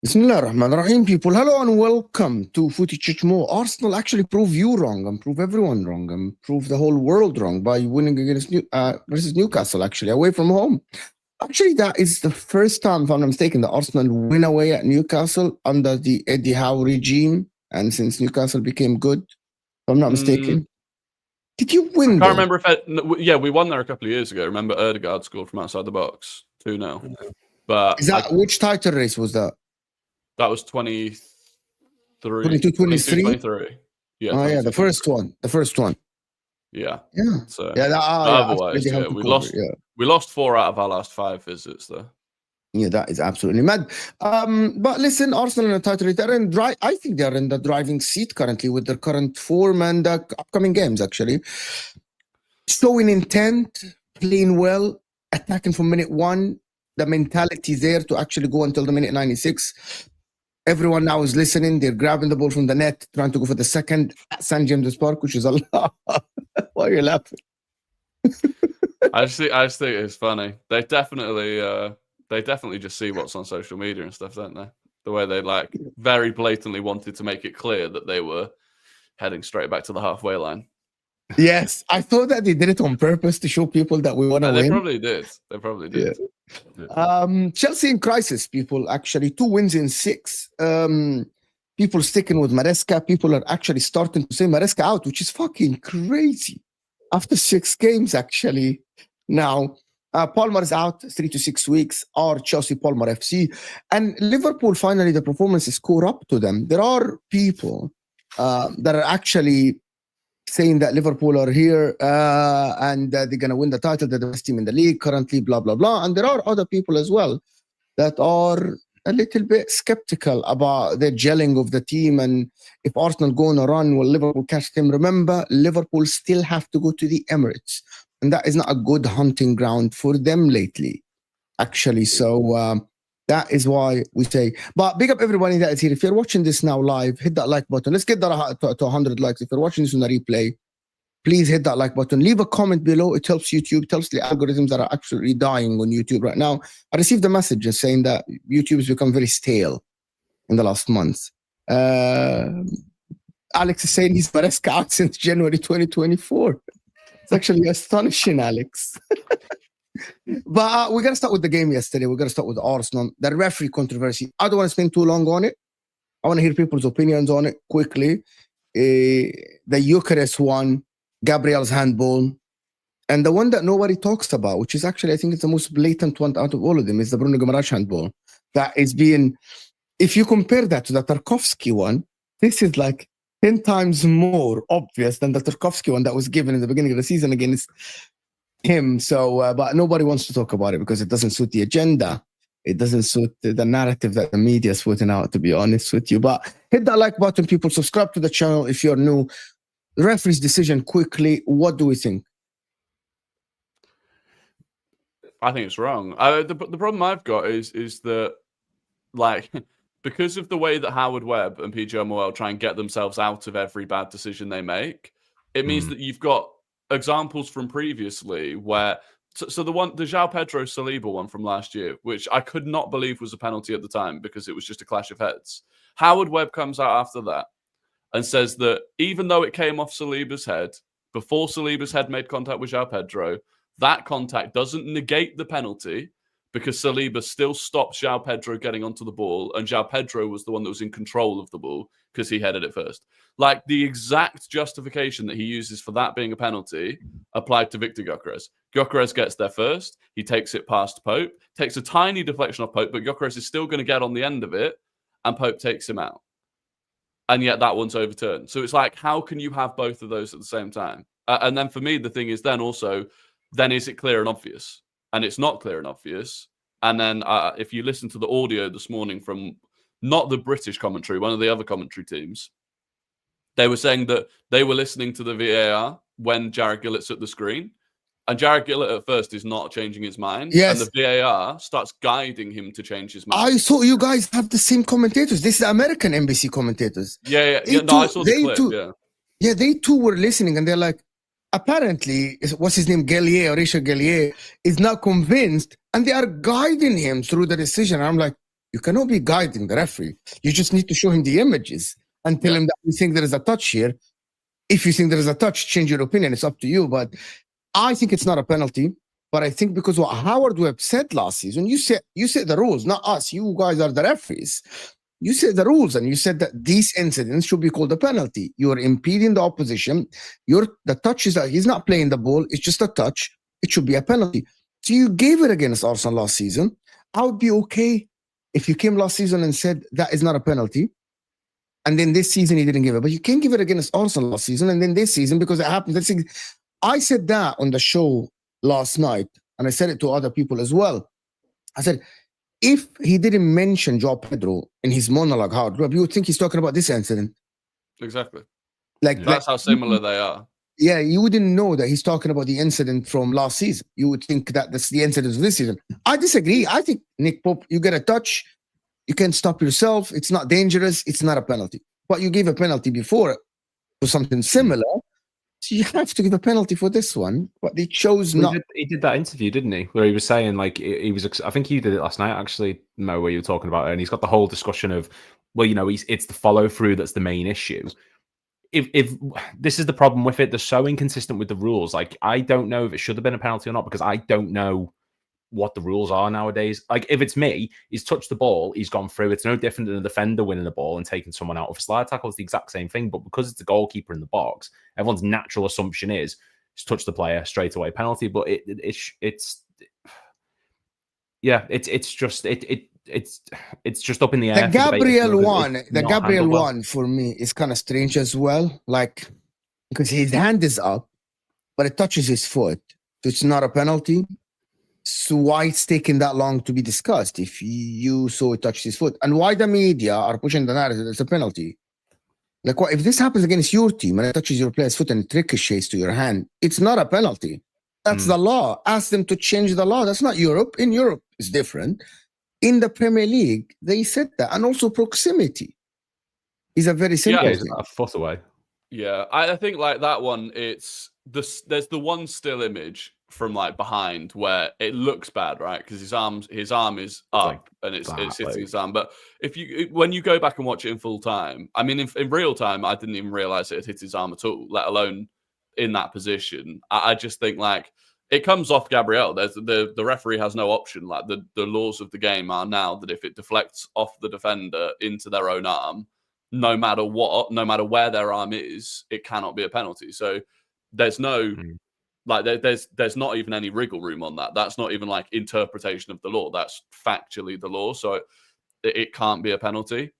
Bismillah ar-Rahman ar-Rahim, people. Hello and welcome to Footy Chichmo. Arsenal actually prove you wrong and prove everyone wrong and prove the whole world wrong by winning against versus Newcastle, actually, away from home. Actually, that is the first time, if I'm not mistaken, that Arsenal win away at Newcastle under the Eddie Howe regime, and since Newcastle became good, if I'm not mistaken. Did you win? I can't remember if we won there a couple of years ago. Remember Erdegaard scored from outside the box 2-0. But is that which title race was that? That was 23. 23? Yeah. Oh, yeah, the first one. Yeah. Yeah. So, otherwise, we lost 4 out of our last 5 visits, though. Yeah, that is absolutely mad. But listen, Arsenal in a title race, I think they're in the driving seat currently with their current form and upcoming games, actually. Showing intent, playing well, attacking from minute 1. The mentality there to actually go until the minute 96. Everyone now is listening. They're grabbing the ball from the net, trying to go for the second at St. James's Park, which is a lot. Why are you laughing? I just think it's funny. They definitely just see what's on social media and stuff, don't they? The way they very blatantly wanted to make it clear that they were heading straight back to the halfway line. Yes, I thought that they did it on purpose to show people that we want to win. They probably did. Yeah. Chelsea in crisis, people. Actually, 2 wins in 6. People sticking with Maresca. People are actually starting to say Maresca out, which is fucking crazy. After 6 games, actually, now Palmer is out 3 to 6 weeks. Or Chelsea Palmer FC, and Liverpool finally the performance is caught up to them. There are people that are actually saying that Liverpool are here and they're going to win the title, they're the best team in the league currently, blah, blah, blah. And there are other people as well that are a little bit skeptical about the gelling of the team. And if Arsenal go on a run, will Liverpool catch them? Remember, Liverpool still have to go to the Emirates. And that is not a good hunting ground for them lately, actually. So that is why we say, but big up everybody that is here. If you're watching this now live, hit that like button. Let's get that to 100 likes. If you're watching this on the replay, please hit that like button. Leave a comment below. It helps YouTube. It helps the algorithms that are actually dying on YouTube right now. I received a message saying that YouTube has become very stale in the last month. Alex is saying he's Maresca out since January 2024. It's actually astonishing, Alex. But we're going to start with the game yesterday. We're going to start with Arsenal. The referee controversy. I don't want to spend too long on it. I want to hear people's opinions on it quickly. The Eucharist one, Gabriel's handball, and the one that nobody talks about, which is actually, I think it's the most blatant one out of all of them, is the Bruno Guimaraes handball. That is being, if you compare that to the Tarkowski one, this is like 10 times more obvious than the Tarkovsky one that was given in the beginning of the season against him. So, but nobody wants to talk about it because it doesn't suit the agenda. It doesn't suit the narrative that the media is putting out, to be honest with you. But hit that like button, people. Subscribe to the channel if you're new. The referee's decision quickly. What do we think? I think it's wrong. The problem I've got is that, like, because of the way that Howard Webb and PJ Moel try and get themselves out of every bad decision they make, it means that you've got examples from previously where, so the João Pedro Saliba one from last year, which I could not believe was a penalty at the time because it was just a clash of heads. Howard Webb comes out after that and says that even though it came off Saliba's head, before Saliba's head made contact with João Pedro, that contact doesn't negate the penalty because Saliba still stopped João Pedro getting onto the ball, and João Pedro was the one that was in control of the ball because he headed it first. Like, the exact justification that he uses for that being a penalty applied to Victor Gyökeres. Gyökeres gets there first. He takes it past Pope, takes a tiny deflection off Pope, but Gyökeres is still going to get on the end of it, and Pope takes him out. And yet that one's overturned. So it's like, how can you have both of those at the same time? And then for me, the thing is then also, then is it clear and obvious? And it's not clear and obvious. And then if you listen to the audio this morning from not the British commentary, one of the other commentary teams, they were saying that they were listening to the VAR when Jarrod Gillett's at the screen. And Jarrod Gillett at first is not changing his mind. Yes. And the VAR starts guiding him to change his mind. I saw you guys have the same commentators. This is American NBC commentators. Yeah. No, I saw the clip, Yeah, they too were listening, and they're like, apparently, what's his name, Gallier, or Richard Gallier, is not convinced, and they are guiding him through the decision. I'm like, you cannot be guiding the referee. You just need to show him the images and tell him that you think there is a touch here. If you think there is a touch, change your opinion. It's up to you. But I think it's not a penalty. But I think because what Howard Webb said last season, you said the rules, not us. You guys are the referees. You said the rules, and you said that these incidents should be called a penalty. You're impeding the opposition. The touch is that he's not playing the ball. It's just a touch. It should be a penalty. So you gave it against Arsenal last season. I would be okay if you came last season and said that is not a penalty, and then this season you didn't give it. But you can't give it against Arsenal last season, and then this season, because it happened. I said that on the show last night, and I said it to other people as well. I said, if he didn't mention João Pedro in his monologue, you would think he's talking about this incident. Exactly. That's how similar they are. Yeah, you wouldn't know that he's talking about the incident from last season. You would think that that's the incident of this season. I disagree. I think, Nick Pope, you get a touch, you can stop yourself. It's not dangerous. It's not a penalty. But you gave a penalty before for something similar. So you have to give a penalty for this one, but they chose not. He did that interview, didn't he? Where he was saying, like, he was. I think you did it last night, actually, Mo, where you were talking about it, and he's got the whole discussion of, well, you know, it's the follow through that's the main issue. If this is the problem with it, they're so inconsistent with the rules. Like, I don't know if it should have been a penalty or not because I don't know what the rules are nowadays. Like, if it's me, he's touched the ball, he's gone through. It's no different than a defender winning the ball and taking someone out of a slide tackle. It's the exact same thing, but because it's the goalkeeper in the box, everyone's natural assumption is he's touched the player, straight away penalty. But it's just up in the air. The Gabriel one for me is kind of strange as well, like, because his hand is up, but it touches his foot, so it's not a penalty. So why it's taking that long to be discussed if you saw it touch his foot? And why the media are pushing the narrative it's a penalty? Like, what if this happens against your team and it touches your player's foot and it ricochets to your hand? It's not a penalty. That's the law. Ask them to change the law. That's not Europe. In Europe, it's different. In the Premier League, they said that. And also proximity is a very simple thing. A foot away. Yeah, I think like that one, there's the one still image from like behind where it looks bad, right? Because his arm is up and it's hitting his arm. But when you go back and watch it in full time, I mean, in real time, I didn't even realize it had hit his arm at all, let alone in that position. I just think like it comes off Gabriel. The referee has no option. Like the laws of the game are now that if it deflects off the defender into their own arm, no matter where their arm is, it cannot be a penalty. So there's no like there's not even any wriggle room on that. That's not even like interpretation of the law. That's factually the law. So it can't be a penalty.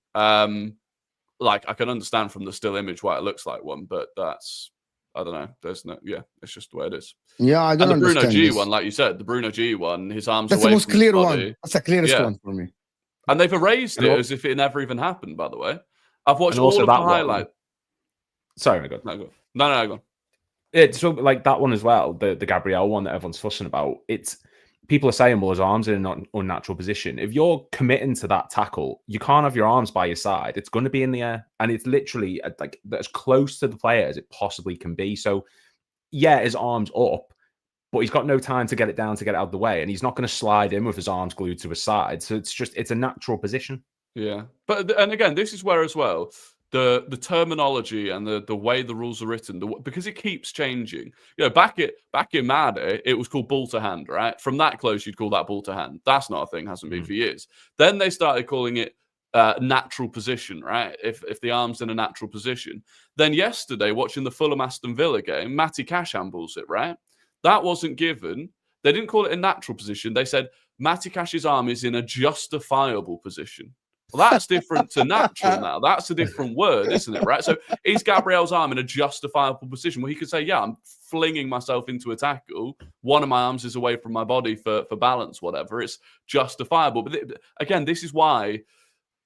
like I can understand from the still image why it looks like one, but that's I don't know. There's no, it's just the way it is. Yeah, I don't And the Bruno understand G this. one, like you said, the Bruno G one, his arms That's away the most from his clear body. one. That's the clearest one for me. And they've erased And it al- as if it never even happened, by the way. I've watched And also all of that the one- highlight. Sorry, my God. No, go on. It's so like that one as well, the Gabriel one that everyone's fussing about. It's people are saying, well, his arms are in an unnatural position. If you're committing to that tackle, you can't have your arms by your side. It's going to be in the air, and it's literally like as close to the player as it possibly can be. So, yeah, his arms up, but he's got no time to get it down to get it out of the way, and he's not going to slide in with his arms glued to his side. So it's a natural position. Yeah, but and again, this is where as well the terminology and the way the rules are written, because it keeps changing. You know, back in Mad, it was called ball to hand, right? From that close, you'd call that ball to hand. That's not a thing, hasn't been for years. Then they started calling it natural position, right? If the arm's in a natural position. Then yesterday, watching the Fulham Aston Villa game, Matty Cash handballs it, right? That wasn't given. They didn't call it a natural position. They said Matty Cash's arm is in a justifiable position. Well, that's different to natural now. That's a different word, isn't it? Right. So is Gabriel's arm in a justifiable position? Well, he could say, yeah, I'm flinging myself into a tackle. One of my arms is away from my body for balance, whatever. It's justifiable. But again, this is why,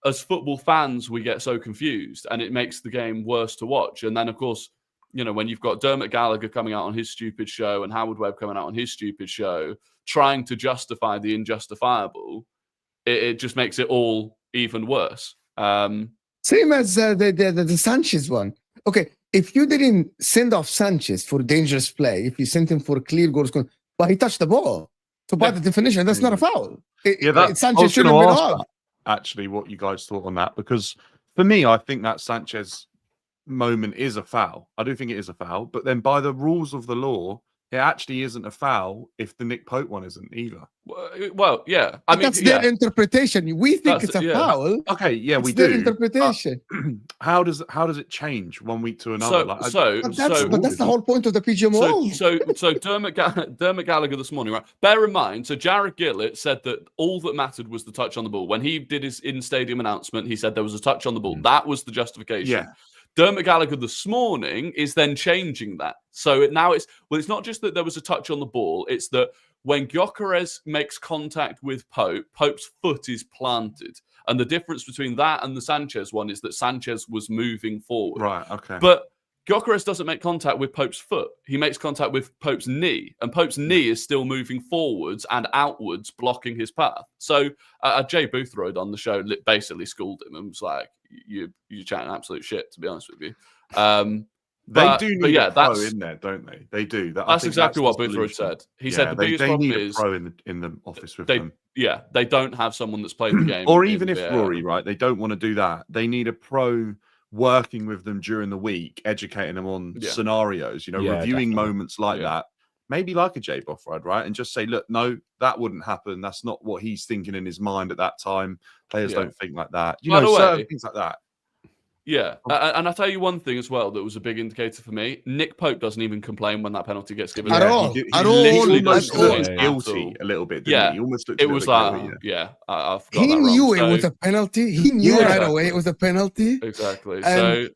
as football fans, we get so confused, and it makes the game worse to watch. And then, of course, you know, when you've got Dermot Gallagher coming out on his stupid show and Howard Webb coming out on his stupid show, trying to justify the injustifiable, it just makes it all even worse. Same as the Sanchez one. Okay, if you didn't send off Sanchez for dangerous play, if you sent him for clear goals, but he touched the ball. So by the definition, that's not a foul. Sanchez should have been off. Actually, what you guys thought on that, because for me, I think that Sanchez moment is a foul. I do think it is a foul, but then by the rules of the law, it actually isn't a foul if the Nick Pope one isn't either. Well, yeah. I mean, that's their interpretation. We think it's a foul. Okay, yeah, we do. do. Interpretation. How does it change 1 week to another? But that's the whole point of the PGM rules. So Dermot Gallagher this morning, right? Bear in mind, so Jared Gillett said that all that mattered was the touch on the ball. When he did his in-stadium announcement, he said there was a touch on the ball. That was the justification. Yeah. Dermot Gallagher this morning is then changing that. So now it's not just that there was a touch on the ball, it's that when Gyökeres makes contact with Pope, Pope's foot is planted. And the difference between that and the Sanchez one is that Sanchez was moving forward. Right, okay. But Gyökeres doesn't make contact with Pope's foot. He makes contact with Pope's knee. And Pope's knee is still moving forwards and outwards, blocking his path. So Jay Boothroyd on the show basically schooled him and was like, you're chatting absolute shit, to be honest with you. They do need a pro in there, don't they? They do. That's exactly what Boothroyd said. He said the biggest problem is they need a pro in the office with them. Yeah, they don't have someone that's played the game. Or even if Rory, right, they don't want to do that. They need a pro working with them during the week, educating them on scenarios, reviewing moments like that. Maybe like a Jay Boothroyd, right? And just say, look, no, that wouldn't happen. That's not what he's thinking in his mind at that time. Players don't think like that. Certain things like that. Yeah, and I'll tell you one thing as well that was a big indicator for me. Nick Pope doesn't even complain when that penalty gets given. At all. He almost looked guilty a little bit, didn't he? He almost looked guilty, I forgot he that knew it was a penalty. He knew right away it was a penalty. Exactly. So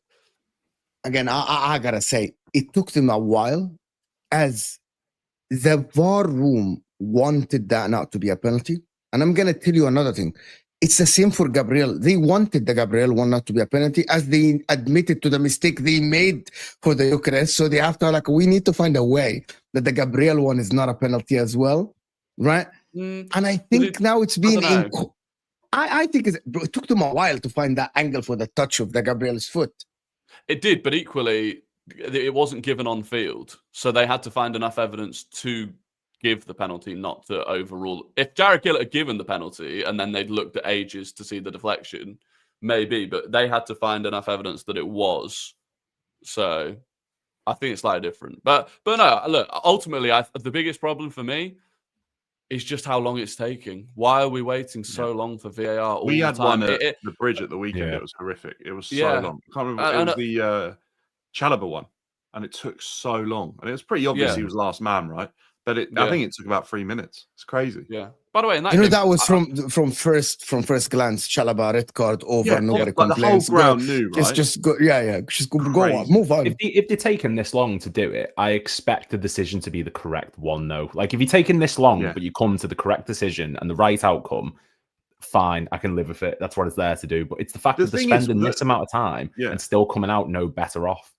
again, I gotta say, it took them a while, as the VAR room wanted that not to be a penalty. And I'm gonna tell you another thing. It's the same for Gabriel. They wanted the Gabriel one not to be a penalty, as they admitted to the mistake they made for the Gyökeres. So they have to we need to find a way that the Gabriel one is not a penalty as well, right? And I think now it's being I think it took them a while to find that angle for the touch of the Gabriel's foot. It did, but equally, it wasn't given on field, so they had to find enough evidence to give the penalty, not to overrule. If Jared Gillett had given the penalty and then they'd looked at ages to see the deflection, maybe, but they had to find enough evidence that it was. So I think it's slightly different. But no, look, ultimately, the biggest problem for me is just how long it's taking. Why are we waiting so long for VAR all we the had time? one at the bridge at the weekend. It was horrific. It was so long. I can't remember. It was the Chalobah one, and it took so long. And it was pretty obvious he was last man, right? But I think it took about 3 minutes. It's crazy. Yeah. By the way, in that that was from first glance. Chalaba red card over. Nobody complains. The whole ground knew, right? Just go. Yeah. Just go on. Move on. If they're taking this long to do it, I expect the decision to be the correct one. Though, like if you're taking this long, but you come to the correct decision and the right outcome, fine, I can live with it. That's what it's there to do. But it's the fact that they're spending this amount of time and still coming out no better off.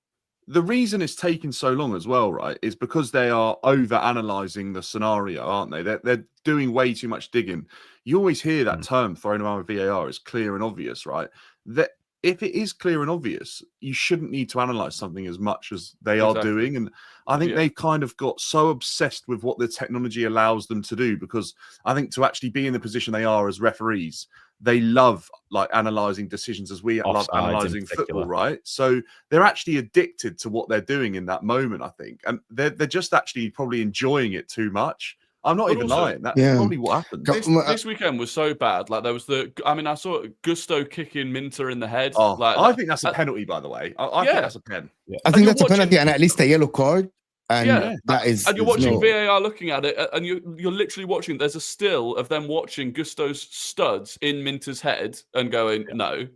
The reason it's taking so long as well, right, is because they are over-analysing the scenario, aren't they? They're doing way too much digging. You always hear that term thrown around with VAR as clear and obvious, right? That if it is clear and obvious, you shouldn't need to analyse something as much as they are doing. And I think they've kind of got so obsessed with what the technology allows them to do, because I think to actually be in the position they are as referees, they love like analysing decisions as we love analysing football, right? So they're actually addicted to what they're doing in that moment, I think. And they're just actually probably enjoying it too much. I'm not even lying. That's probably what happened. This weekend was so bad. Like there was I saw Gusto kicking Minter in the head. Oh, I think that's a penalty, by the way. I think that's a pen. Yeah. I think that's a penalty and at least a yellow card. And that is, and you're watching VAR looking at it, and you're literally watching. There's a still of them watching Gusto's studs in Minter's head and going, no.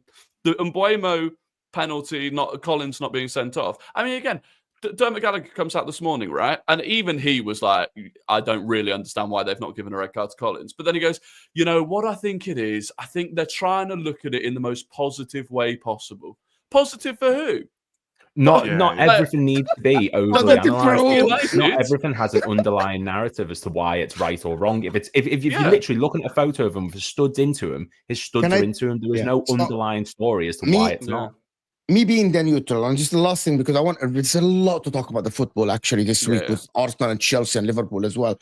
The Mbuemo penalty, not Collins not being sent off. I mean, again, Dermot Gallagher comes out this morning, right? And even he was like, I don't really understand why they've not given a red card to Collins. But then he goes, you know what I think it is? I think they're trying to look at it in the most positive way possible. Positive for who? Not everything needs to be overly analysed. Not everything has an underlying narrative as to why it's right or wrong. If you're literally looking at a photo of him with studs into him, his studs are into him. There is no underlying story as to why it's not. Me being the neutral, and just the last thing, because there's a lot to talk about the football actually this week with Arsenal and Chelsea and Liverpool as well.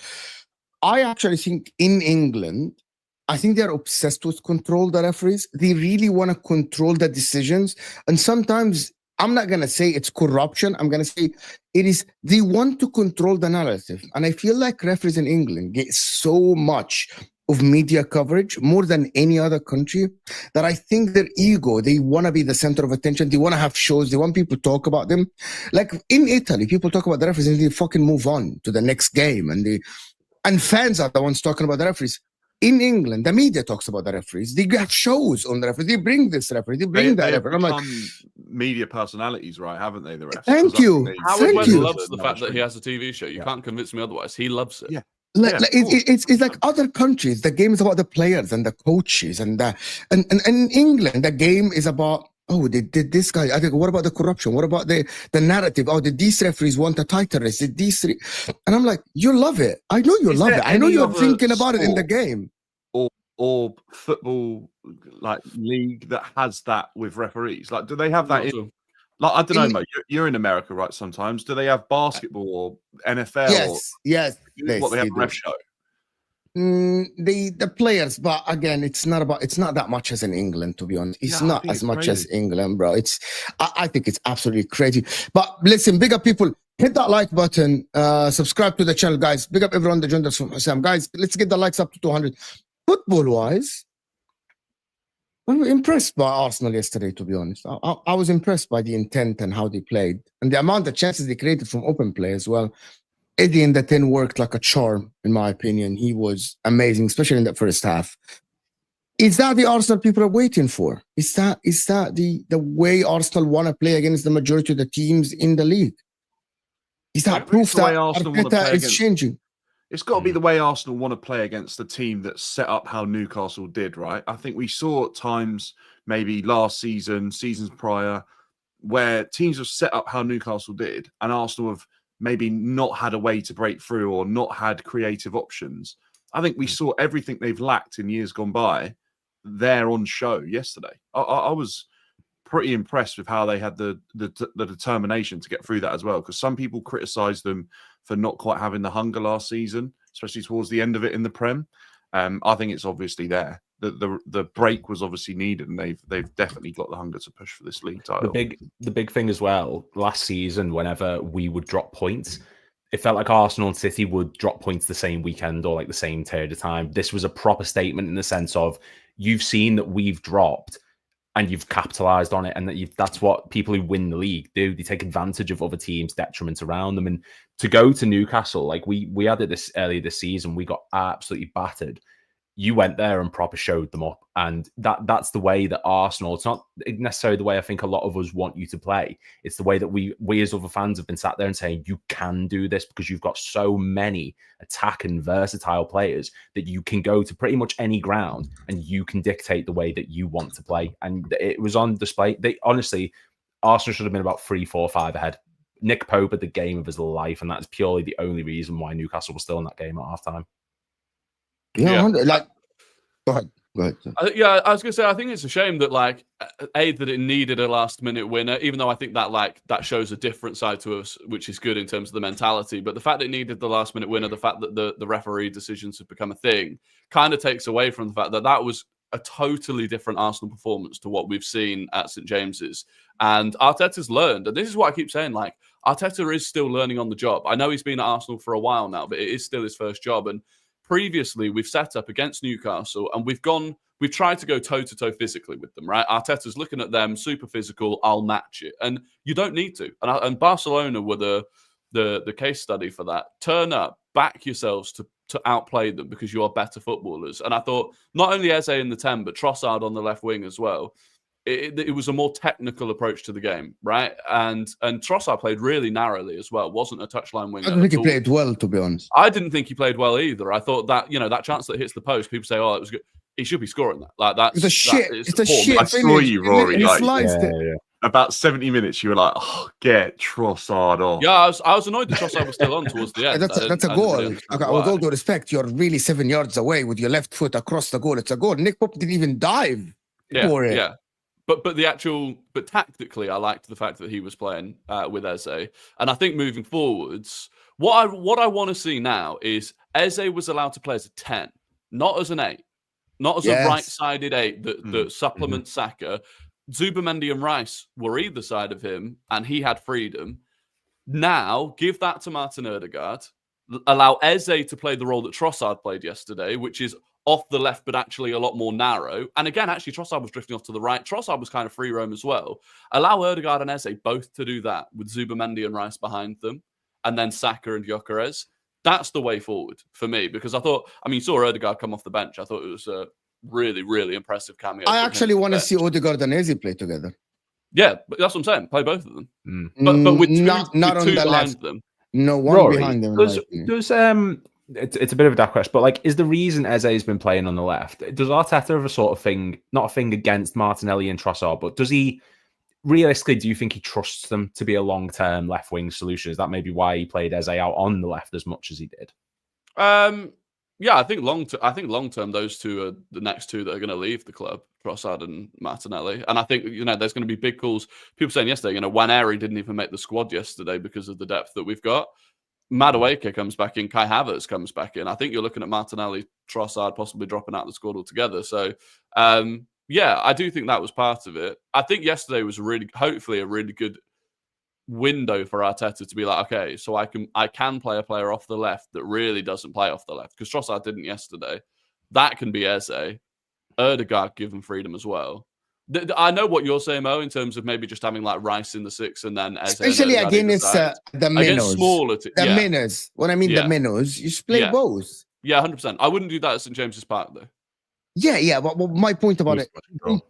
I actually think in England, I think they're obsessed with control, the referees. They really want to control the decisions. And sometimes, I'm not going to say it's corruption. I'm going to say it is, they want to control the narrative. And I feel like referees in England get so much of media coverage, more than any other country, that I think their ego, they want to be the center of attention. They want to have shows. They want people to talk about them. Like in Italy, people talk about the referees and they fucking move on to the next game. And fans are the ones talking about the referees. In England, the media talks about the referees. They got shows on the referees. They bring this referee. They bring that referee. I'm like, media personalities, right? Haven't they? The refs. Thank you. Howard Webb loves the fact that he has a TV show. You can't convince me otherwise. He loves it. Yeah. It's like other countries. The game is about the players and the coaches, and in England, the game is about, oh, they did this guy. I think, what about the corruption? What about the narrative? Oh, did these referees want a title race? Did these three? And I'm like, you love it. I know you love it. I know you're thinking about it in the game. Or football like league that has that with referees. Like, do they have that in? Like, I don't know, mate. You're in America, right? Sometimes do they have basketball or NFL? Yes. They have a ref show. The players, but again, it's not that much as in England, to be honest. It's not as much as England, bro. I think it's absolutely crazy. But listen, big up people, hit that like button, subscribe to the channel, guys. Big up everyone that joined us from Sam. Guys, let's get the likes up to 200. Football wise, we were impressed by Arsenal yesterday, to be honest. I was impressed by the intent and how they played and the amount of chances they created from open play as well. Eddie in the 10 worked like a charm, in my opinion. He was amazing, especially in the first half. Is that the Arsenal people are waiting for? Is that the way Arsenal want to play against the majority of the teams in the league? Is that proof that Arteta is changing? It's got to be the way Arsenal want to play against the team that set up how Newcastle did, right? I think we saw at times, maybe last season, seasons prior, where teams have set up how Newcastle did, and Arsenal have maybe not had a way to break through or not had creative options. I think we saw everything they've lacked in years gone by there on show yesterday. I was pretty impressed with how they had the determination to get through that as well, because some people criticised them for not quite having the hunger last season, especially towards the end of it in the Prem. I think it's obviously there. The break was obviously needed, and they've definitely got the hunger to push for this league title. The big thing as well, last season, whenever we would drop points, it felt like Arsenal and City would drop points the same weekend or like the same period of time. This was a proper statement in the sense of, you've seen that we've dropped, and you've capitalized on it. And that's what people who win the league do. They take advantage of other teams' detriments around them. And to go to Newcastle, like we had it this earlier this season, we got absolutely battered. You went there and proper showed them up. And that's the way that Arsenal, it's not necessarily the way I think a lot of us want you to play. It's the way that we as other fans have been sat there and saying, you can do this because you've got so many attack and versatile players that you can go to pretty much any ground and you can dictate the way that you want to play. And it was on display. Honestly, Arsenal should have been about 3, 4, 5 ahead. Nick Pope had the game of his life, and that's purely the only reason why Newcastle was still in that game at halftime. Yeah. Like, go ahead. I was gonna say, I think it's a shame that that it needed a last minute winner, even though I think that shows a different side to us, which is good in terms of the mentality. But the fact that it needed the last minute winner, the fact that the referee decisions have become a thing, kind of takes away from the fact that was a totally different Arsenal performance to what we've seen at St James's. And Arteta's learned, and this is what I keep saying, Arteta is still learning on the job. I know he's been at Arsenal for a while now, but it is still his first job. And previously, we've set up against Newcastle and we've tried to go toe-to-toe physically with them, right? Arteta's looking at them, super physical, I'll match it. And you don't need to. And Barcelona were the case study for that. Turn up, back yourselves to outplay them because you are better footballers. And I thought not only Eze in the 10, but Trossard on the left wing as well. It was a more technical approach to the game, right? And Trossard played really narrowly as well. Wasn't a touchline winger. I don't think he played well, to be honest. I didn't think he played well either. I thought that that chance that hits the post, people say, "Oh, it was good." He should be scoring that. It's a shit. It's a shit. I saw you, Rory. Yeah. About 70 minutes, you were like, "Oh, get Trossard off." Yeah, I was annoyed that Trossard was still on towards the end. That's a goal. Really with all due respect, you're really 7 yards away with your left foot across the goal. It's a goal. Nick Pope didn't even dive for it. Yeah. But tactically, I liked the fact that he was playing with Eze, and I think moving forwards, what I want to see now is Eze was allowed to play as a 10, not as an 8, not as a right-sided 8 that supplements Saka. Zubimendi and Rice were either side of him, and he had freedom. Now give that to Martin Odegaard, allow Eze to play the role that Trossard played yesterday, which is off the left, but actually a lot more narrow. And again, actually, Trossard was drifting off to the right. Trossard was kind of free roam as well. Allow Odegaard and Eze both to do that with Zubimendi and Rice behind them, and then Saka and Gyökeres. That's the way forward for me, because you saw Odegaard come off the bench. I thought it was a really, really impressive cameo. I actually want to see Odegaard and Eze play together. Yeah, but that's what I'm saying. Play both of them. But with two, not on two the behind left. them. No, one Rory, behind them. It's a bit of a dark question, but is the reason Eze's been playing on the left, does Arteta have a sort of thing, not a thing against Martinelli and Trossard, but does he, realistically, do you think he trusts them to be a long-term left-wing solution? Is that maybe why he played Eze out on the left as much as he did? Yeah, I think long-term, those two are the next two that are going to leave the club, Trossard and Martinelli. And I think, there's going to be big calls. People saying yesterday, Waneri didn't even make the squad yesterday because of the depth that we've got. Madueke comes back in, Kai Havertz comes back in. I think you're looking at Martinelli, Trossard possibly dropping out of the squad altogether. So, I do think that was part of it. I think yesterday was hopefully a really good window for Arteta to be like, okay, so I can play a player off the left that really doesn't play off the left, because Trossard didn't yesterday. That can be Eze. Odegaard given freedom as well. I know what you're saying, Mo, in terms of maybe just having Rice in the 6 and then Eze, especially against the minnows. Smaller minnows. What I mean, the minnows. You just play both. Yeah, 100%. I wouldn't do that at St James's Park though. Yeah. But my point about it,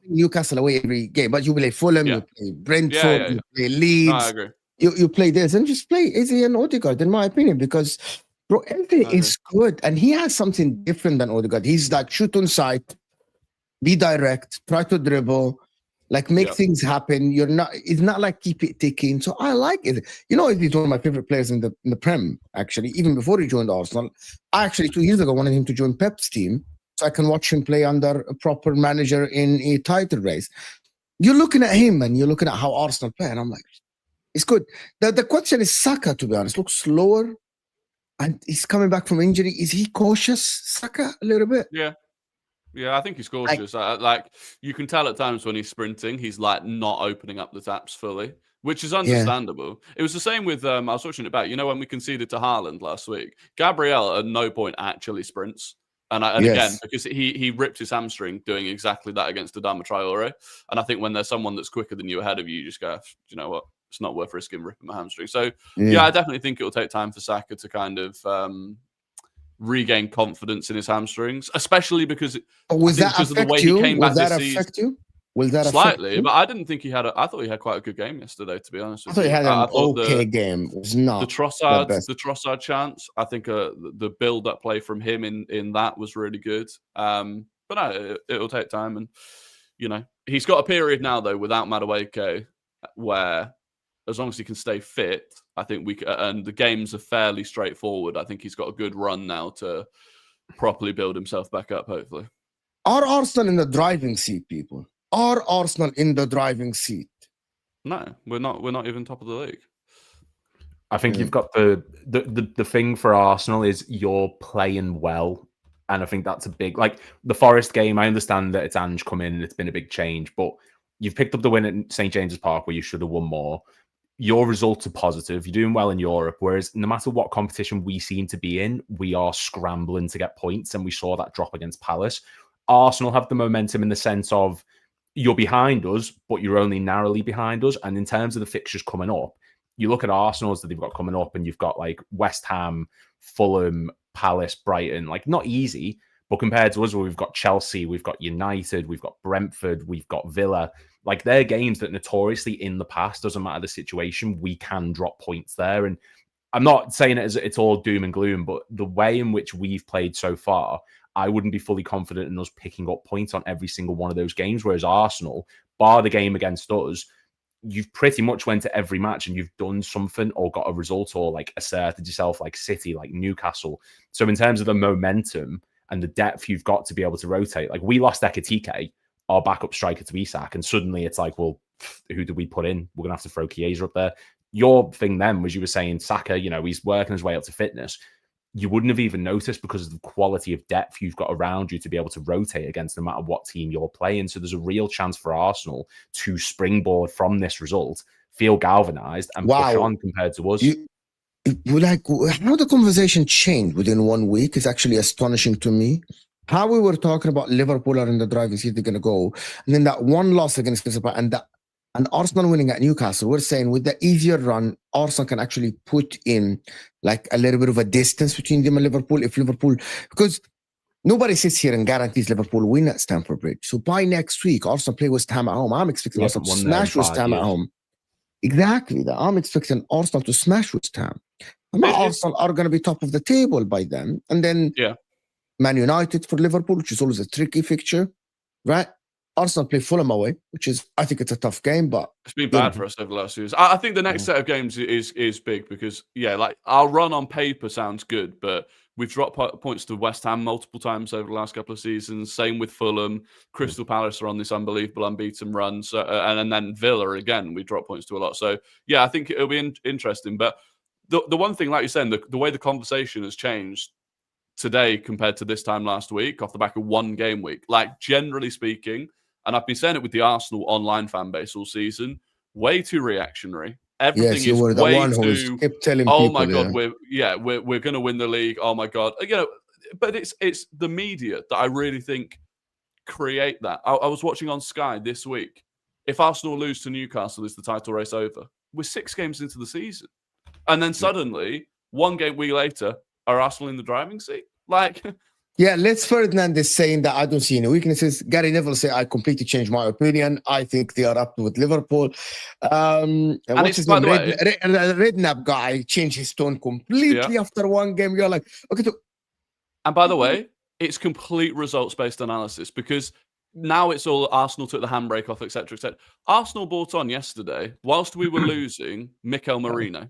Newcastle away every game, but you play Fulham, you play Brentford, you play Leeds. No, I agree. You play this and just play Eze and Odegaard, in my opinion, because bro, Eze is good and he has something different than Odegaard. He's like shoot on sight, be direct, try to dribble, make things happen. It's not like keep it ticking. So I like it. He's one of my favorite players in the Prem, actually, even before he joined Arsenal. I actually 2 years ago wanted him to join Pep's team so I can watch him play under a proper manager in a title race. You're looking at him and you're looking at how Arsenal play, and I'm like, it's good. The question is Saka, to be honest, looks slower and he's coming back from injury. Is he cautious, Saka, a little bit? Yeah, I think he's cautious. You can tell at times when he's sprinting, he's not opening up the taps fully, which is understandable. It was the same with, I was watching it back, when we conceded to Haaland last week, Gabriel at no point actually sprints. And again, because he ripped his hamstring doing exactly that against Adama Traore. And I think when there's someone that's quicker than you ahead of you just go, you know what, it's not worth risking ripping my hamstring. So yeah, I definitely think it will take time for Saka to kind of regain confidence in his hamstrings, especially because was that because of the way he came back this season. Will that slightly? affect But I didn't think he had. I thought he had quite a good game yesterday. To be honest, I thought he had an okay game. It was not the Trossard chance. I think the build-up play from him in that was really good. But no, it'll take time, and you know he's got a period now though without Madueke, where as long as he can stay fit, I think and the games are fairly straightforward. I think he's got a good run now to properly build himself back up. Hopefully, are Arsenal in the driving seat, people? Are Arsenal in the driving seat? No, we're not. We're not even top of the league. I think you've got the thing for Arsenal is you're playing well, and I think that's a big, like the Forest game. I understand that it's Ange come in and it's been a big change, but you've picked up the win at St James's Park where you should have won more. Your results are positive. You're doing well in Europe, whereas no matter what competition we seem to be in, we are scrambling to get points, and we saw that drop against Palace. Arsenal have the momentum in the sense of you're behind us, but you're only narrowly behind us. And in terms of the fixtures coming up, you look at Arsenal's that they've got coming up, and you've got like West Ham, Fulham, Palace, Brighton, like not easy, but compared to us, where we've got Chelsea, we've got United, we've got Brentford, we've got Villa, like they're games that notoriously in the past, doesn't matter the situation, we can drop points there. And I'm not saying it as it's all doom and gloom, but the way in which we've played so far, I wouldn't be fully confident in us picking up points on every single one of those games. Whereas Arsenal, bar the game against us, you've pretty much went to every match and you've done something or got a result or like asserted yourself, like City, like Newcastle. So in terms of the momentum and the depth you've got to be able to rotate, like we lost Ekitike, our backup striker, to Isak, and suddenly it's like, well, who do we put in? We're going to have to throw Chiesa up there. Your thing then was you were saying Saka, you know, he's working his way up to fitness. You wouldn't have even noticed because of the quality of depth you've got around you to be able to rotate against no matter what team you're playing. So there's a real chance for Arsenal to springboard from this result, feel galvanized, and push on compared to us. Like how the conversation changed within 1 week is actually astonishing to me. How we were talking about Liverpool are in the driving seat, they're going to go, and then that one loss against Crystal Palace and Arsenal winning at Newcastle, we're saying with the easier run, Arsenal can actually put in like a little bit of a distance between them and Liverpool. If Liverpool, because nobody sits here and guarantees Liverpool win at Stamford Bridge. So by next week, Arsenal play West Ham at home. I'm expecting Arsenal to smash West Ham at home. Exactly. I'm expecting Arsenal to smash West Ham. Arsenal are going to be top of the table by then. And then Man United for Liverpool, which is always a tricky fixture, right? Arsenal play Fulham away, which is, I think it's a tough game, but it's been bad for us over the last few years. I think the next set of games is big because, like our run on paper sounds good, but we've dropped points to West Ham multiple times over the last couple of seasons. Same with Fulham. Crystal Palace are on this unbelievable unbeaten run. So, and then Villa, again, we drop points to a lot. So, yeah, I think it'll be interesting. But the one thing, like you're saying, the way the conversation has changed today compared to this time last week off the back of one game week, like generally speaking, and I've been saying it with the Arsenal online fan base all season, way too reactionary. Everything is way too. Kept telling oh people, my god, we're going to win the league. Oh my god, but it's the media that I really think create that. I was watching on Sky this week. If Arsenal lose to Newcastle, is the title race over? We're 6 games into the season, and then suddenly 1 game week later, are Arsenal in the driving seat? Like. Yeah, Les Ferdinand is saying that I don't see any weaknesses. Gary Neville say I completely changed my opinion. I think they are up with Liverpool. And what's his name? Redknapp guy changed his tone completely after 1 game. You're like, okay. And by the way, it's complete results-based analysis because now it's all Arsenal took the handbrake off, etc., etc. Arsenal bought on yesterday whilst we were losing Mikel Merino.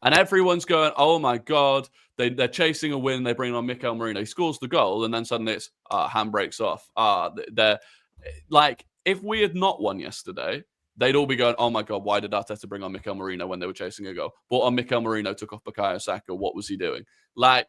And everyone's going, oh my God, they're chasing a win. They bring on Mikel Merino. He scores the goal, and then suddenly it's handbrakes off. They're like, if we had not won yesterday, they'd all be going, oh my God, why did Arteta bring on Mikel Merino when they were chasing a goal? Brought on Mikel Merino, took off Bukayo Saka. What was he doing? Like,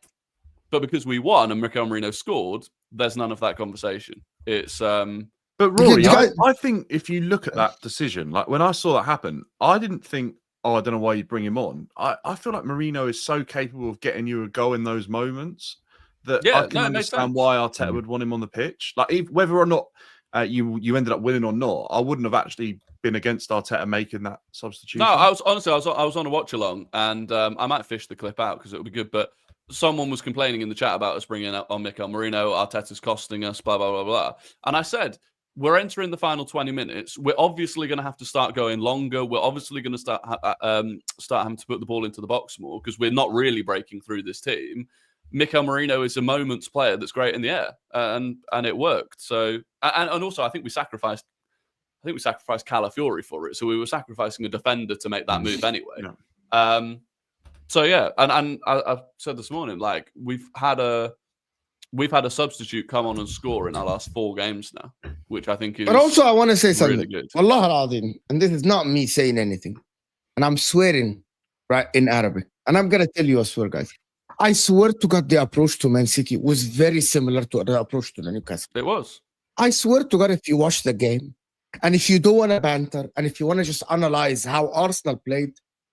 but because we won and Mikel Merino scored, there's none of that conversation. It's But Rory, I think if you look at that decision, like when I saw that happen, I didn't think, oh, I don't know why you'd bring him on. I feel like Merino is so capable of getting you a goal in those moments that Yeah, I can no, it makes understand sense. why Arteta would want him on the pitch. Like, whether or not you ended up winning or not, I wouldn't have actually been against Arteta making that substitution. No, I was on a watch along, and I might fish the clip out because it would be good. But someone was complaining in the chat about us bringing on Mikel Merino. Arteta's costing us, blah blah blah blah. And I said, we're entering the final 20 minutes. We're obviously going to have to start going longer. We're obviously going to start having to put the ball into the box more because we're not really breaking through this team. Mikel Merino is a moments player that's great in the air, and it worked. So and also I think we sacrificed Calafiori for it. So we were sacrificing a defender to make that move anyway. Yeah. So yeah, and I said this morning, like we've had a substitute come on and score in our last 4 games now, which I think is. But also, I want to say really something. good. Allah al-Azim, and this is not me saying anything, and I'm swearing, right, in Arabic, and I'm gonna tell you, I swear, guys. I swear to God, the approach to Man City was very similar to the approach to the Newcastle. It was. I swear to God, if you watch the game, and if you don't want to banter, and if you want to just analyze how Arsenal played,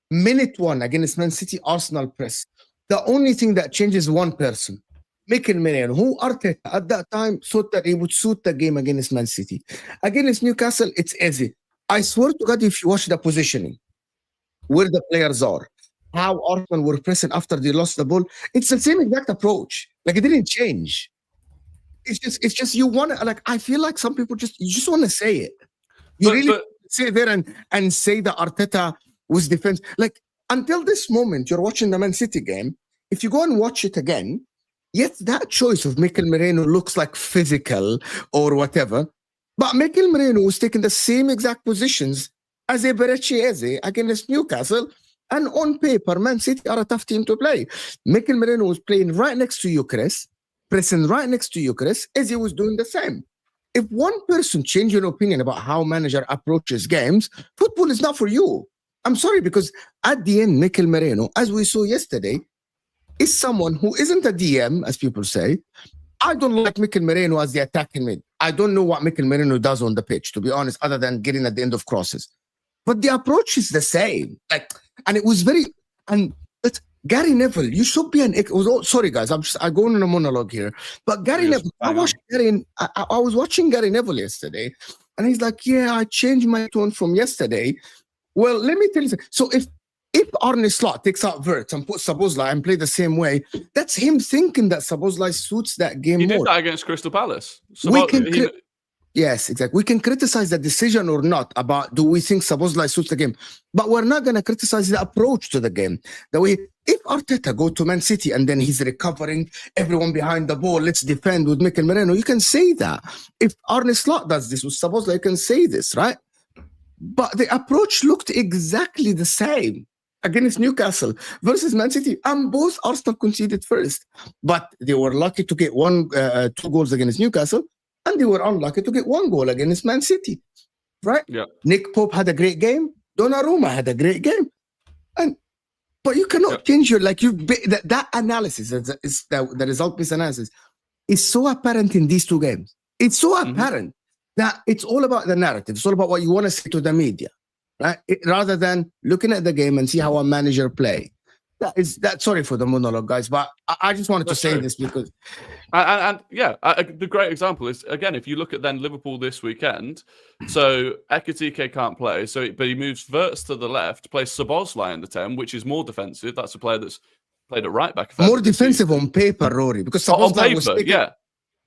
minute 1 against Man City, Arsenal press. The only thing that changes one person, Mikel Merino, who Arteta at that time thought that he would suit the game against Man City. Against Newcastle, it's easy. I swear to God, if you watch the positioning, where the players are, how Arsenal were pressing after they lost the ball, it's the same exact approach. Like, it didn't change. It's just you want to, like, I feel like some people you just want to say it. You really sit there and say that Arteta was defense. Like, until this moment, you're watching the Man City game. If you go and watch it again, yes, that choice of Mikel Merino looks like physical or whatever, but Mikel Merino was taking the same exact positions as a Berechi Eze against Newcastle. And on paper, Man City are a tough team to play. Mikel Merino was playing right next to you, Chris, pressing right next to you, Chris, as he was doing the same. If one person changes your opinion about how manager approaches games, football is not for you. I'm sorry, because at the end, Mikel Merino, as we saw yesterday, is someone who isn't a DM, as people say. I don't like Mikel Merino as the attacking mid. I don't know what Mikel Merino does on the pitch, to be honest, other than getting at the end of crosses. But the approach is the same. Like, and it was very, and it's Gary Neville, you should be sorry guys, I'm going on a monologue here. But Gary Neville, I was watching Gary Neville yesterday, and he's like, yeah, I changed my tone from yesterday. Well, let me tell you. So if Arne Slot takes out Wirtz and puts Szoboszlai and play the same way, that's him thinking that Szoboszlai suits that game more. He did that against Crystal Palace. Yes, exactly. We can criticize the decision or not about do we think Szoboszlai suits the game, but we're not going to criticize the approach to the game. The way, if Arteta go to Man City and then he's recovering, everyone behind the ball, let's defend with Mikel Merino, you can say that. If Arne Slot does this with Szoboszlai, you can say this, right? But the approach looked exactly the same against Newcastle versus Man City, and both Arsenal conceded first, but they were lucky to get 2 goals against Newcastle, and they were unlucky to get 1 goal against Man City, right? Yeah. Nick Pope had a great game. Donnarumma had a great game, but you cannot change your that analysis. The result-based analysis is so apparent in these 2 games. It's so apparent that it's all about the narrative. It's all about what you want to say to the media, right? Rather than looking at the game and see how a manager play. Sorry for the monologue, guys, but I just wanted to say this because. The great example is, again, if you look at then Liverpool this weekend, so Ekitike can't play, but he moves Wirtz to the left, plays Szoboszlai in the 10, which is more defensive. That's a player that's played at right back. More defensive on paper, Rory, because Szoboszlai was taking,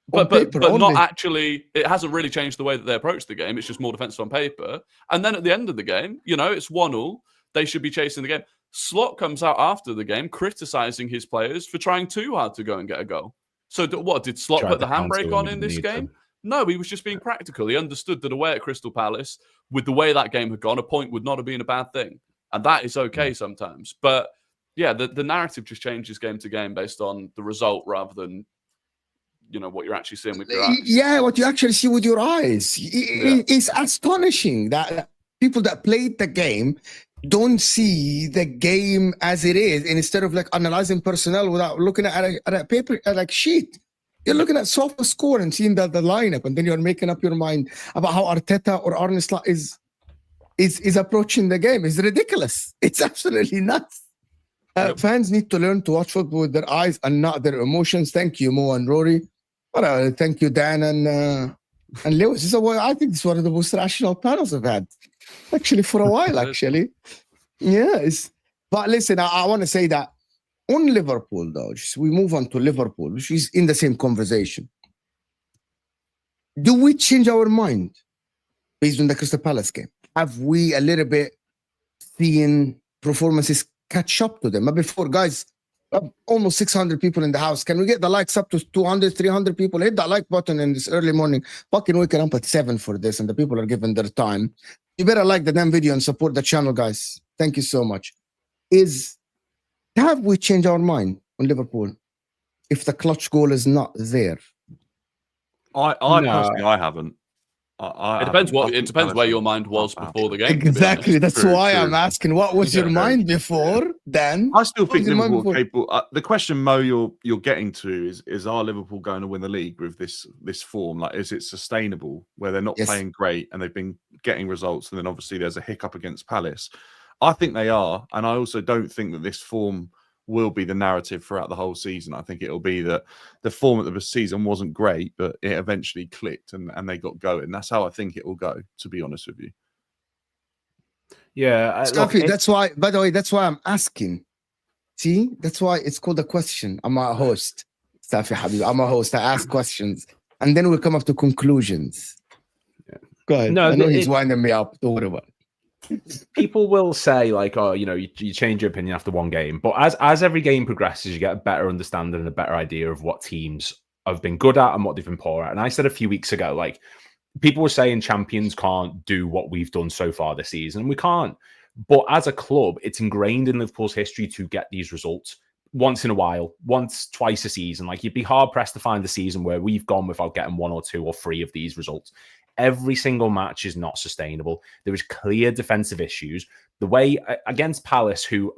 but not actually. It hasn't really changed the way that they approach the game. It's just more defensive on paper. And then at the end of the game, it's 1-1. They should be chasing the game. Slot comes out after the game criticising his players for trying too hard to go and get a goal. So did Slot put the handbrake on in this game? No, he was just being practical. He understood that away at Crystal Palace, with the way that game had gone, a point would not have been a bad thing. And that is okay sometimes. But yeah, the narrative just changes game to game based on the result rather than what you're actually seeing with your eyes. Yeah, what you actually see with your eyes. It's astonishing that people that played the game don't see the game as it is, and instead of analyzing personnel without looking at a paper sheet, you're looking at soft score and seeing the lineup, and then you're making up your mind about how Arteta or Arne Slot is approaching the game. It's ridiculous. It's absolutely nuts. Fans need to learn to watch football with their eyes and not their emotions. Thank you, Mo and Rory. Thank you, Dan and Lewis. I think it's one of the most rational panels I've had, actually, for a while, actually. Yes. But listen, I want to say that on Liverpool, though, we move on to Liverpool, which is in the same conversation. Do we change our mind based on the Crystal Palace game? Have we a little bit seen performances catch up to them? But before, guys, almost 600 people in the house. Can we get the likes up to 200, 300 people? Hit that like button in this early morning. Fucking waking up at 7 for this, and the people are giving their time. You better like the damn video and support the channel, guys. Thank you so much. Have we changed our mind on Liverpool if the clutch goal is not there? Personally, I haven't. It depends where your mind was before the game. Exactly. That's why I'm asking. What was your mind before? Then I still think Liverpool are capable. The question, Mo, you're getting to is: are Liverpool going to win the league with this form? Like, is it sustainable where they're not playing great and they've been getting results, and then obviously there's a hiccup against Palace? I think they are, and I also don't think that this form will be the narrative throughout the whole season. I think it'll be that the form at the season wasn't great, but it eventually clicked and they got going. That's how I think it will go, to be honest with you. Yeah. That's why, by the way, that's why I'm asking. See, that's why it's called a question. I'm a host. Stafi Habib, I'm a host. I ask questions and then we'll come up to conclusions. Yeah. Go ahead. No, I know he's winding me up. Don't worry about it. People will say, like, oh, you change your opinion after one game. But as every game progresses, you get a better understanding and a better idea of what teams have been good at and what they've been poor at. And I said a few weeks ago, like, people were saying champions can't do what we've done so far this season, and we can't. But as a club, it's ingrained in Liverpool's history to get these results once in a while, twice a season. Like, you'd be hard-pressed to find a season where we've gone without getting 1 or 2 or 3 of these results. Every single match is not sustainable. There is clear defensive issues. The way against Palace, who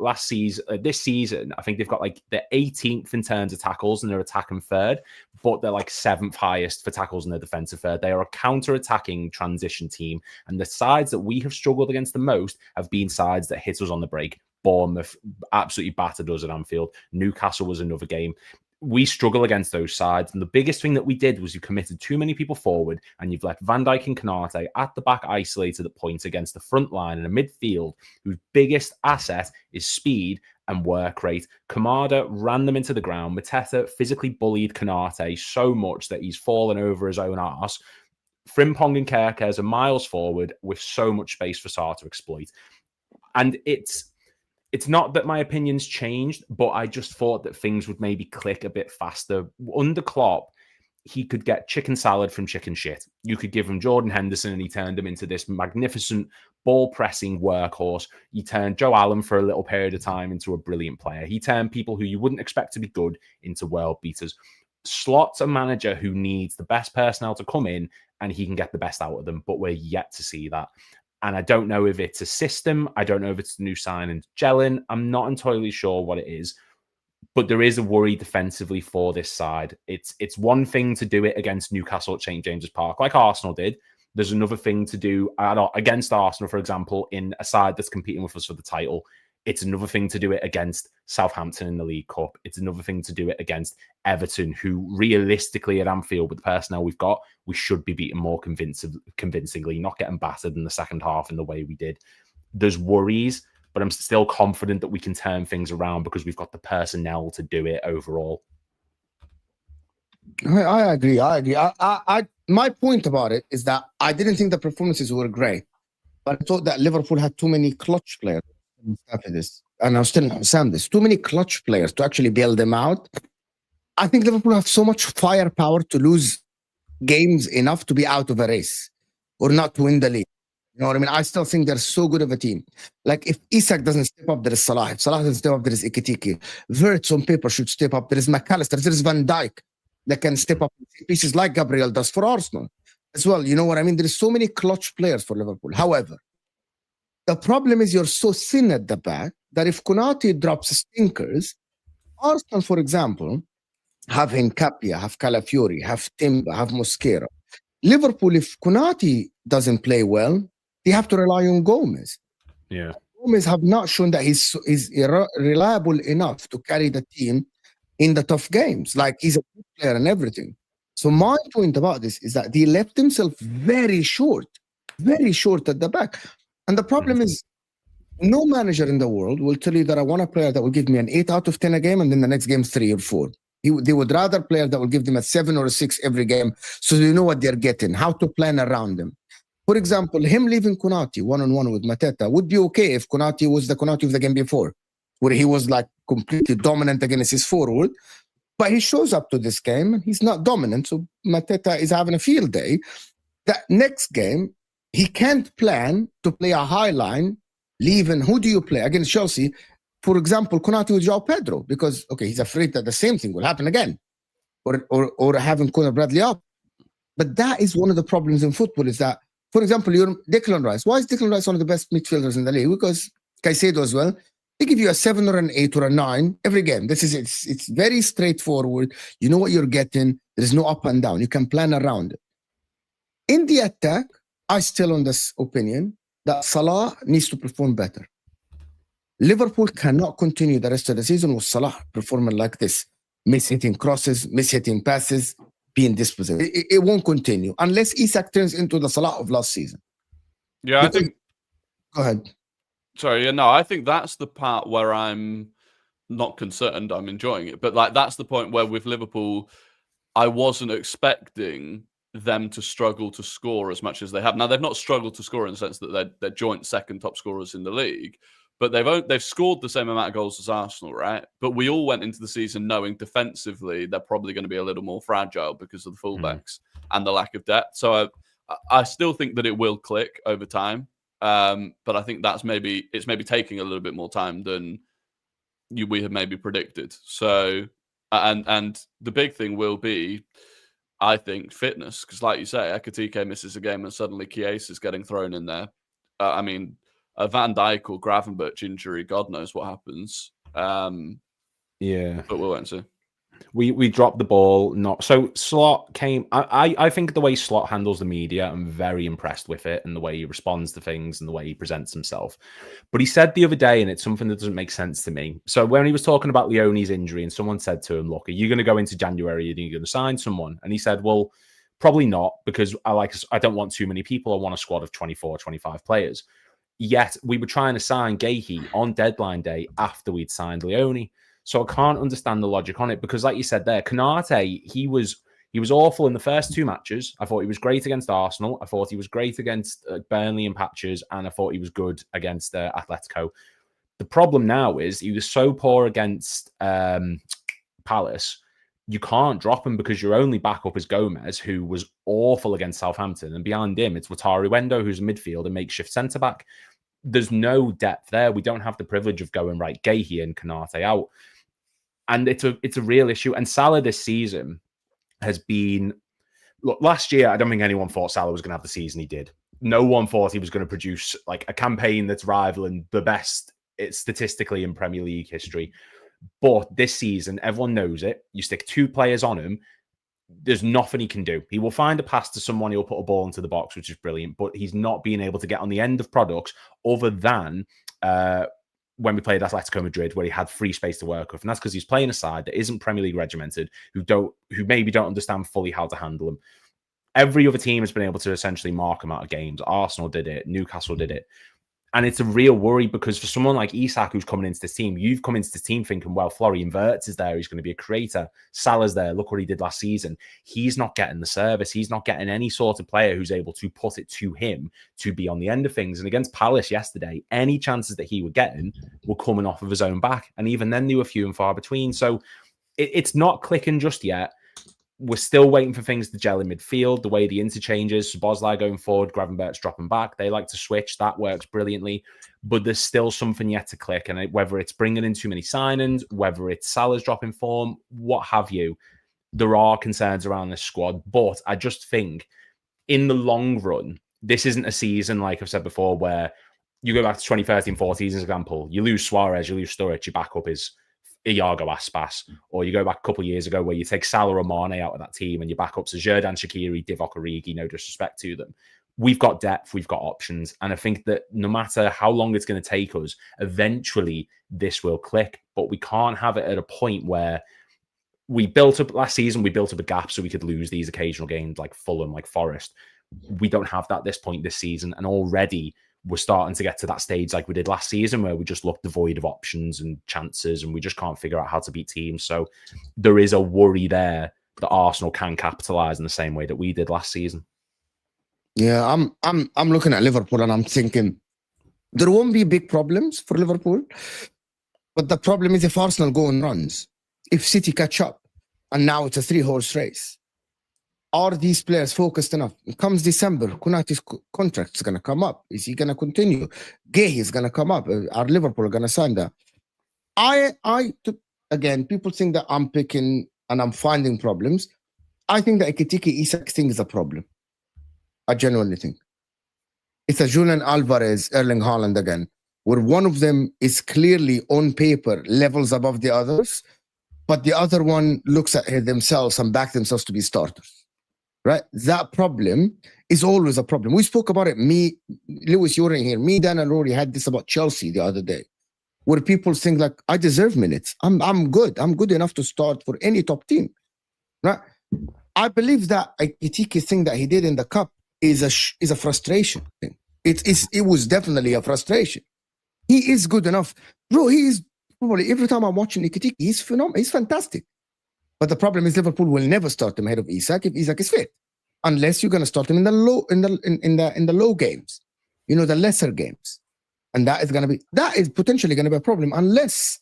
this season, I think they've got like the 18th in terms of tackles and they're attacking third, but they're like 7th highest for tackles in their defensive third. They are a counter-attacking transition team. And the sides that we have struggled against the most have been sides that hit us on the break. Bournemouth absolutely battered us at Anfield. Newcastle was another game. We struggle against those sides. And the biggest thing that we did was you committed too many people forward and you've left Van Dijk and Konate at the back isolated at points against the front line in a midfield whose biggest asset is speed and work rate. Kamada ran them into the ground. Mateta physically bullied Konate so much that he's fallen over his own arse. Frimpong and Kerkez are miles forward with so much space for Sarr to exploit. And it's not that my opinions changed, but I just thought that things would maybe click a bit faster. Under Klopp, he could get chicken salad from chicken shit. You could give him Jordan Henderson and he turned him into this magnificent ball-pressing workhorse. He turned Joe Allen for a little period of time into a brilliant player. He turned people who you wouldn't expect to be good into world beaters. Slot's a manager who needs the best personnel to come in and he can get the best out of them, but we're yet to see that. And I don't know if it's a system. I don't know if it's a new sign and gelling. I'm not entirely sure what it is. But there is a worry defensively for this side. It's one thing to do it against Newcastle at St. James's Park, like Arsenal did. There's another thing to do against Arsenal, for example, in a side that's competing with us for the title. It's another thing to do it against Southampton in the League Cup. It's another thing to do it against Everton, who realistically at Anfield, with the personnel we've got, we should be beaten more convincingly, not getting battered in the second half in the way we did. There's worries, but I'm still confident that we can turn things around because we've got the personnel to do it overall. I agree. My point about it is that I didn't think the performances were great, but I thought that Liverpool had too many clutch players. And I was telling Sam this, too many clutch players to actually bail them out. I think Liverpool have so much firepower to lose games enough to be out of a race or not to win the league. You know what I mean? I still think they're so good of a team. Like, if Isak doesn't step up, there is Salah. If Salah doesn't step up, there is Ekitike. Wirtz on paper should step up. There is McAllister. There is Van Dijk that can step up pieces like Gabriel does for Arsenal as well. You know what I mean? There is so many clutch players for Liverpool. However, the problem is you're so thin at the back that if Konate drops stinkers, Arsenal, for example, have Hincapia, have Calafiori, have Timber, have Mosquera. Liverpool, if Konate doesn't play well, they have to rely on Gomez. Yeah. Gomez have not shown that he's reliable enough to carry the team in the tough games. Like, he's a good player and everything. So my point about this is that he left himself very short at the back. And the problem is, no manager in the world will tell you that I want a player that will give me an 8 out of 10 a game and then the next game 3 or 4. They would rather a player that will give them a 7 or a 6 every game, so they know what they're getting, how to plan around them. For example, him leaving Konate one-on-one with Mateta would be okay if Konate was the Konate of the game before, where he was like completely dominant against his forward. But he shows up to this game and he's not dominant, so Mateta is having a field day. That next game, he can't plan to play a high line, leaving. Who do you play against Chelsea? For example, Konate with João Pedro, because he's afraid that the same thing will happen again, or having Conor Bradley up. But that is one of the problems in football, is that, for example, you're Declan Rice. Why is Declan Rice one of the best midfielders in the league? Because Caicedo as well. They give you a 7 or an 8 or a 9 every game. It's very straightforward. You know what you're getting. There's no up and down. You can plan around it. In the attack, I still on this opinion that Salah needs to perform better. Liverpool cannot continue the rest of the season with Salah performing like this, miss-hitting crosses, miss-hitting passes, being dispossessed. It won't continue unless Isak turns into the Salah of last season. Yeah, I think. Go ahead. Sorry, yeah, no, I think that's the part where I'm not concerned. I'm enjoying it, but like that's the point where with Liverpool, I wasn't expecting them to struggle to score as much as they have. Now they've not struggled to score in the sense that they're joint second top scorers in the league, but they've scored the same amount of goals as Arsenal, right? But we all went into the season knowing defensively they're probably going to be a little more fragile because of the fullbacks and the lack of depth. So I still think that it will click over time, but I think it's maybe taking a little bit more time than we had maybe predicted. So and the big thing will be, I think, fitness, because like you say, Ekitike misses a game and suddenly Chiesa is getting thrown in there. I mean, a Van Dijk or Gravenberch injury, God knows what happens. Yeah, but we'll wait and see. We dropped the ball. So Slot came. I think the way Slot handles the media, I'm very impressed with it, and the way he responds to things and the way he presents himself. But he said the other day, and it's something that doesn't make sense to me. So when he was talking about Leone's injury, and someone said to him, "Look, are you going to go into January and you're going to sign someone?" And he said, "Well, probably not, because I don't want too many people. I want a squad of 24, 25 players." Yet we were trying to sign Gahey on deadline day after we'd signed Leone. So I can't understand the logic on it, because like you said there, Konate, he was awful in the first 2 matches. I thought he was great against Arsenal. I thought he was great against Burnley in patches, and I thought he was good against Atletico. The problem now is he was so poor against Palace. You can't drop him because your only backup is Gomez, who was awful against Southampton. And behind him, it's Wataru Endo, who's a midfield and makeshift centre-back. There's no depth there. We don't have the privilege of going, right, Gahey and Konate out. And it's a real issue. And Salah this season has been... Look, last year, I don't think anyone thought Salah was going to have the season he did. No one thought he was going to produce like a campaign that's rivaling the best statistically in Premier League history. But this season, everyone knows it. You stick 2 players on him, there's nothing he can do. He will find a pass to someone, he'll put a ball into the box, which is brilliant, but he's not being able to get on the end of products other than when we played Atletico Madrid, where he had free space to work with. And that's because he's playing a side that isn't Premier League regimented, who maybe don't understand fully how to handle him. Every other team has been able to essentially mark him out of games. Arsenal did it. Newcastle did it. And it's a real worry, because for someone like Isak, who's coming into this team, you've come into this team thinking, well, Florian Wirtz is there. He's going to be a creator. Salah's there. Look what he did last season. He's not getting the service. He's not getting any sort of player who's able to put it to him to be on the end of things. And against Palace yesterday, any chances that he were getting were coming off of his own back. And even then, they were few and far between. So it's not clicking just yet. We're still waiting for things to gel in midfield, the way the interchanges, Szoboszlai going forward, Gravenberch dropping back. They like to switch. That works brilliantly. But there's still something yet to click. And whether it's bringing in too many signings, whether it's Salah's dropping form, what have you, there are concerns around this squad. But I just think in the long run, this isn't a season, like I've said before, where you go back to 2013-14 as an example. You lose Suarez, you lose Sturridge, your backup is Iago Aspas, or you go back a couple of years ago where you take Salah or Mane out of that team and your backups are Xherdan Shaqiri, Divock Origi, no disrespect to them. we've got depth, we've got options. And I think that no matter how long it's going to take us, eventually this will click. But we can't have it at a point where we built up last season, we built up a gap so we could lose these occasional games like Fulham, like Forest. We don't have that at this point this season. And already we're starting to get to that stage like we did last season where we just look devoid of options and chances and we just can't figure out how to beat teams. So there is a worry there that Arsenal can capitalise in the same way that we did last season. Yeah, I'm looking at Liverpool and I'm thinking there won't be big problems for Liverpool, but the problem is if Arsenal go on runs, if City catch up, and now it's a 3-horse race. Are these players focused enough? It comes December, Konati's contract is going to come up. Is he going to continue? Gay is going to come up. Are Liverpool going to sign that? Again, people think that I'm picking and I'm finding problems. I think the Ekitike Isak thing is a problem. I genuinely think. It's a Julian Alvarez, Erling Haaland again, where one of them is clearly on paper levels above the others, but the other one looks at themselves and back themselves to be starters. Right? That problem is always a problem. We spoke about it. Me, Lewis, you're in here. Me, Dan, and Rory had this about Chelsea the other day, where people think like, I deserve minutes. I'm good. I'm good enough to start for any top team. Right? I believe that Ekitike thing that he did in the cup is a frustration thing. It was definitely a frustration. He is good enough. Bro, he is probably, every time I'm watching Ekitike, he's phenomenal. He's fantastic. But the problem is Liverpool will never start him ahead of Isak if Isak is fit, unless you're going to start him in the low games, the lesser games, and that is potentially going to be a problem unless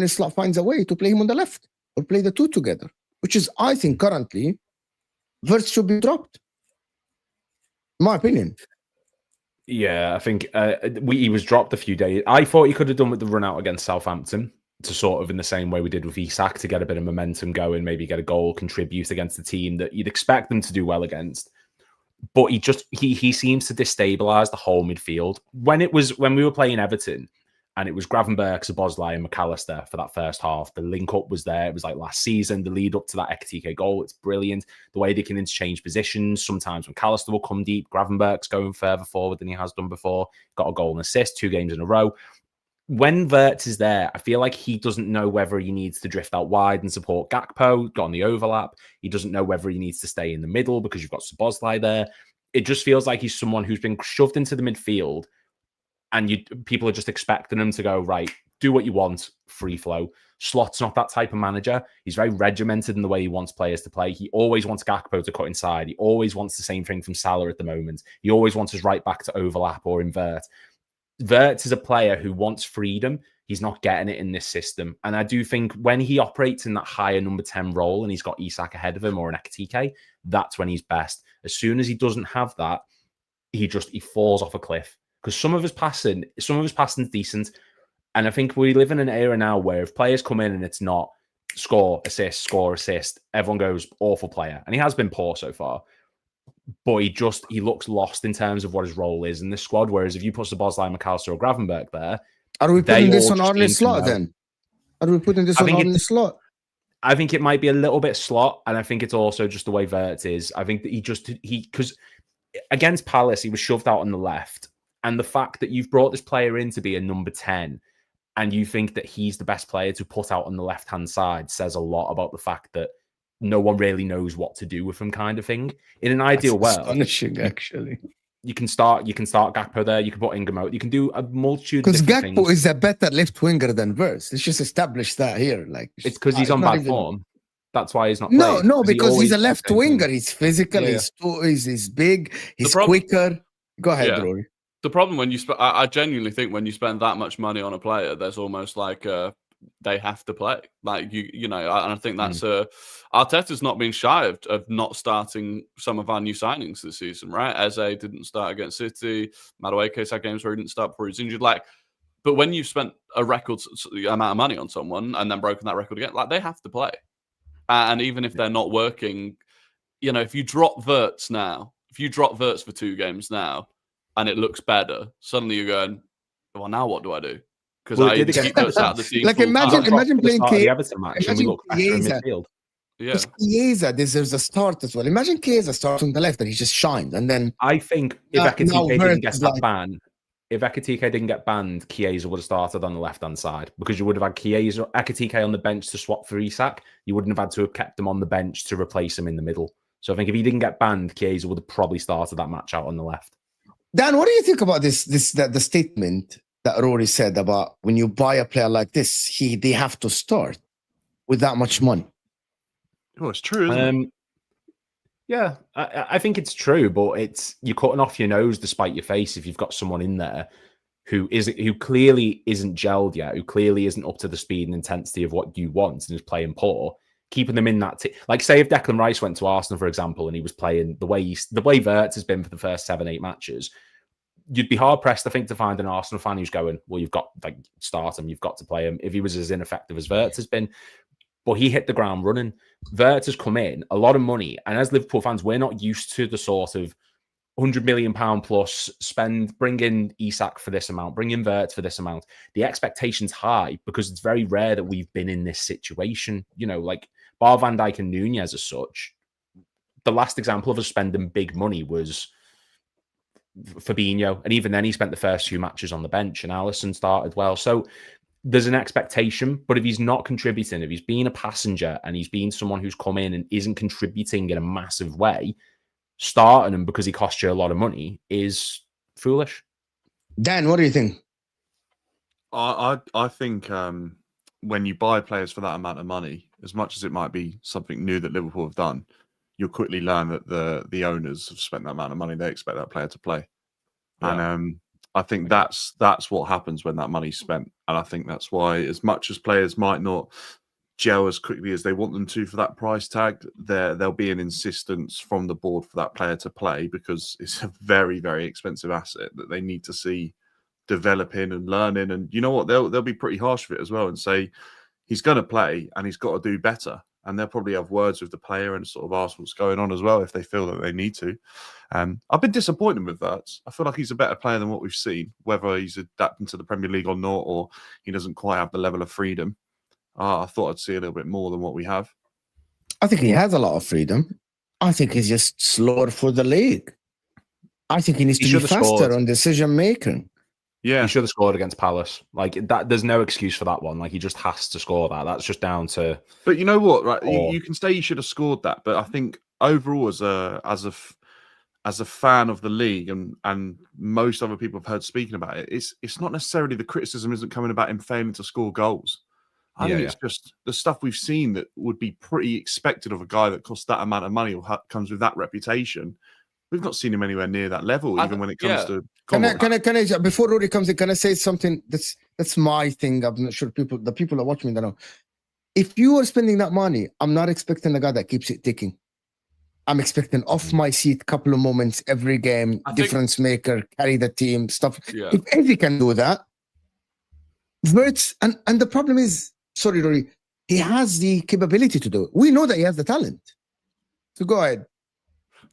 Slot finds a way to play him on the left or play the two together, which is, I think, currently Wirtz should be dropped. My opinion. Yeah, I think he was dropped a few days. I thought he could have done with the run out against Southampton, to sort of in the same way we did with Isak, to get a bit of momentum going, maybe get a goal, contribute against the team that you'd expect them to do well against. But he seems to destabilise the whole midfield. When we were playing Everton and it was Gravenberch, Szoboszlai and McAllister for that first half, the link up was there. It was like last season, the lead up to that Ekitike goal. It's brilliant. The way they can interchange positions. Sometimes McAllister will come deep. Gravenberch's going further forward than he has done before. Got a goal and assist 2 games in a row. When Wirtz is there, I feel like he doesn't know whether he needs to drift out wide and support Gakpo, got on the overlap. He doesn't know whether he needs to stay in the middle because you've got Szoboszlai there. It just feels like he's someone who's been shoved into the midfield and people are just expecting him to go, right, do what you want, free flow. Slot's not that type of manager. He's very regimented in the way he wants players to play. He always wants Gakpo to cut inside. He always wants the same thing from Salah at the moment. He always wants his right back to overlap or invert. Wirtz is a player who wants freedom. He's not getting it in this system. And I do think when he operates in that higher number 10 role and he's got Isak ahead of him or an Ekitike, that's when he's best. As soon as he doesn't have that, he falls off a cliff. Because some of his passing is decent. And I think we live in an era now where if players come in and it's not score, assist, everyone goes, awful player. And he has been poor so far. But he looks lost in terms of what his role is in this squad. Whereas if you put Szoboszlai, McAllister or Gravenberch there, are we putting this on Arne Slot then? Are we putting this on Arne Slot? I think it might be a little bit Slot, and I think it's also just the way Wirtz is. I think that because against Palace, he was shoved out on the left. And the fact that you've brought this player in to be a number 10 and you think that he's the best player to put out on the left-hand side says a lot about the fact that no one really knows what to do with him, kind of thing. In an ideal world, astonishing, actually. You can start Gakpo there. You can put Ingham out. You can do a multitude. Because Gakpo is a better left winger than Wirtz. Let's just establish that here. Like it's because he's on bad form. That's why he's not playing. No, because he's a left winger. He's physical. Yeah. He's big. He's quicker. Go ahead, Rory. The problem when you I genuinely think when you spend that much money on a player, there's almost like they have to play. Like and I think that's Arteta's not been shy of not starting some of our new signings this season, right? Eze didn't start against City. Madueke's had games where he didn't start before he's injured. But when you've spent a record amount of money on someone and then broken that record again, they have to play. And even if they're not working, if you drop Wirtz for 2 games now, and it looks better, suddenly you're going, well, now what do I do? Because I keep Wirtz out of the team. Like imagine playing the Everton match and we look better in midfield. Yeah. Chiesa deserves a start as well. Imagine Chiesa starts on the left and he just shined. And then I think if Ekitike Vert didn't get is that like- ban, if Ekitike didn't get banned, Chiesa would have started on the left-hand side because you would have had Chiesa, Ekitike on the bench to swap for Isak. You wouldn't have had to have kept him on the bench to replace him in the middle. So I think if he didn't get banned, Chiesa would have probably started that match out on the left. Dan, what do you think about the statement that Rory said about when you buy a player like this, they have to start with that much money? Well, it's true, isn't it? Yeah, I think it's true, but you're cutting off your nose despite your face if you've got someone in there who clearly isn't gelled yet, who clearly isn't up to the speed and intensity of what you want and is playing poor. Keeping them in that, like say if Declan Rice went to Arsenal, for example, and he was playing the way Wirtz has been for the first 7-8 matches, you'd be hard pressed, I think, to find an Arsenal fan who's going, well, you've got like start him, you've got to play him. If he was as ineffective as Wirtz has been. But he hit the ground running. Wirtz has come in, a lot of money. And as Liverpool fans, we're not used to the sort of £100 million plus bring in Isak for this amount, bring in Wirtz for this amount. The expectation's high because it's very rare that we've been in this situation. You know, like bar Van Dijk and Nunez as such. The last example of us spending big money was Fabinho. And even then he spent the first few matches on the bench and Alisson started well. So there's an expectation, but if he's not contributing, if he's being a passenger and he's being someone who's come in and isn't contributing in a massive way, starting him because he costs you a lot of money is foolish. Dan, what do you think? I think when you buy players for that amount of money, as much as it might be something new that Liverpool have done, you'll quickly learn that the owners have spent that amount of money. They expect that player to play. Yeah. And I think that's what happens when that money's spent. And I think that's why, as much as players might not gel as quickly as they want them to for that price tag, there'll be an insistence from the board for that player to play because it's a very, very expensive asset that they need to see developing and learning. And you know what? They'll be pretty harsh with it as well and say he's going to play and he's got to do better. And they'll probably have words with the player and sort of ask what's going on as well if they feel that they need to. I've been disappointed with that. I feel like he's a better player than what we've seen, whether he's adapting to the Premier League or not, or he doesn't quite have the level of freedom. I thought I'd see a little bit more than what we have. I think he has a lot of freedom. I think he's just slower for the league. I think he needs to be faster on decision making. Yeah, he should have scored against Palace. Like that, there's no excuse for that one. Like he just has to score that. That's just down to. But you know what, right? You can say you should have scored that, but I think overall, as a fan of the league, and most other people have heard speaking about it, it's not necessarily the criticism isn't coming about him failing to score goals. I think it's just the stuff we've seen that would be pretty expected of a guy that costs that amount of money or comes with that reputation. We've not seen him anywhere near that level, even when it comes to. Can I before Rory comes in? Can I say something that's my thing? I'm not sure the people that watch me don't know. If you are spending that money, I'm not expecting a guy that keeps it ticking. I'm expecting off my seat, couple of moments every game, difference maker, carry the team, stuff. Yeah. If Eddie can do that, Wirtz, and the problem is, sorry, Rory, he has the capability to do it. We know that he has the talent. So go ahead.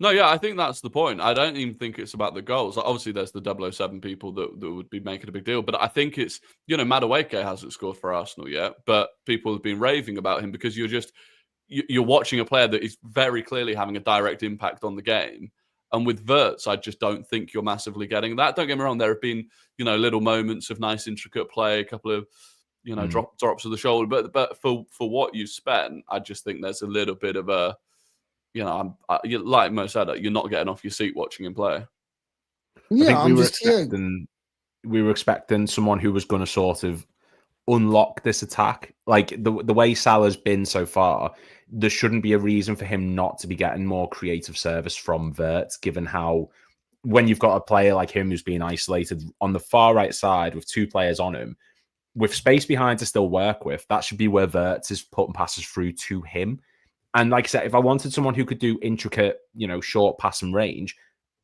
No, yeah, I think that's the point. I don't even think it's about the goals. Obviously, there's the 007 people that would be making a big deal. But I think it's, Madueke hasn't scored for Arsenal yet, but people have been raving about him because you're watching a player that is very clearly having a direct impact on the game. And with Wirtz, I just don't think you're massively getting that. Don't get me wrong. There have been, little moments of nice, intricate play, a couple of, drops of the shoulder. But for what you've spent, I just think there's a little bit of a, like Mo said, you're not getting off your seat watching him play. Yeah, we were expecting someone who was going to sort of unlock this attack. Like the way Salah's been so far, there shouldn't be a reason for him not to be getting more creative service from Wirtz, given how when you've got a player like him who's being isolated on the far right side with two players on him, with space behind to still work with, that should be where Wirtz is putting passes through to him. And like I said, if I wanted someone who could do intricate, short pass and range,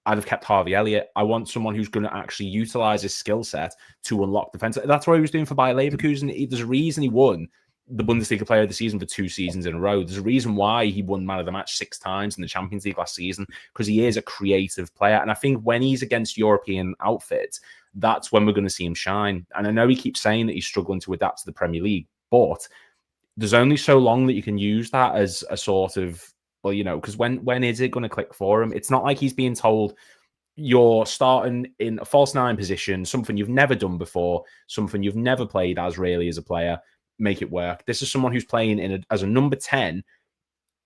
I'd have kept Harvey Elliott. I want someone who's going to actually utilize his skill set to unlock defense. That's what he was doing for Bayer Leverkusen. There's a reason he won the Bundesliga Player of the Season for 2 seasons in a row. There's a reason why he won Man of the Match 6 times in the Champions League last season, because he is a creative player. And I think when he's against European outfits, that's when we're going to see him shine. And I know he keeps saying that he's struggling to adapt to the Premier League, but there's only so long that you can use that as a sort of, well, you know, because when is it going to click for him? It's not like he's being told you're starting in a false nine position, something you've never done before, something you've never played as really as a player. Make it work. This is someone who's playing as a number 10,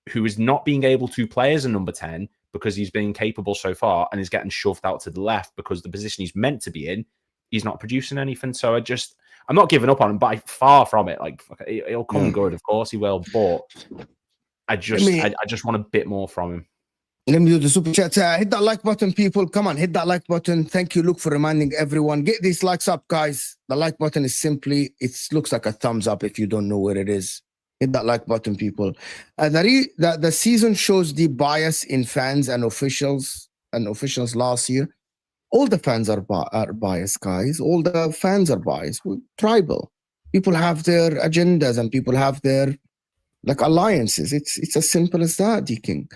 who is not being able to play as a number 10 because he's been incapable so far and is getting shoved out to the left because the position he's meant to be in, he's not producing anything. So I'm not giving up on him, but far from it. Like, he'll come good, of course he will, but I just want a bit more from him. Let me do the super chat. Hit that like button, people. Come on, hit that like button. Thank you, Luke, for reminding everyone. Get these likes up, guys. The like button is simply, it looks like a thumbs up if you don't know where it is. Hit that like button, people. The season shows the bias in fans and officials last year. All the fans are biased, guys. All the fans are biased. We're tribal. People have their agendas and people have their alliances. It's as simple as that, D-King.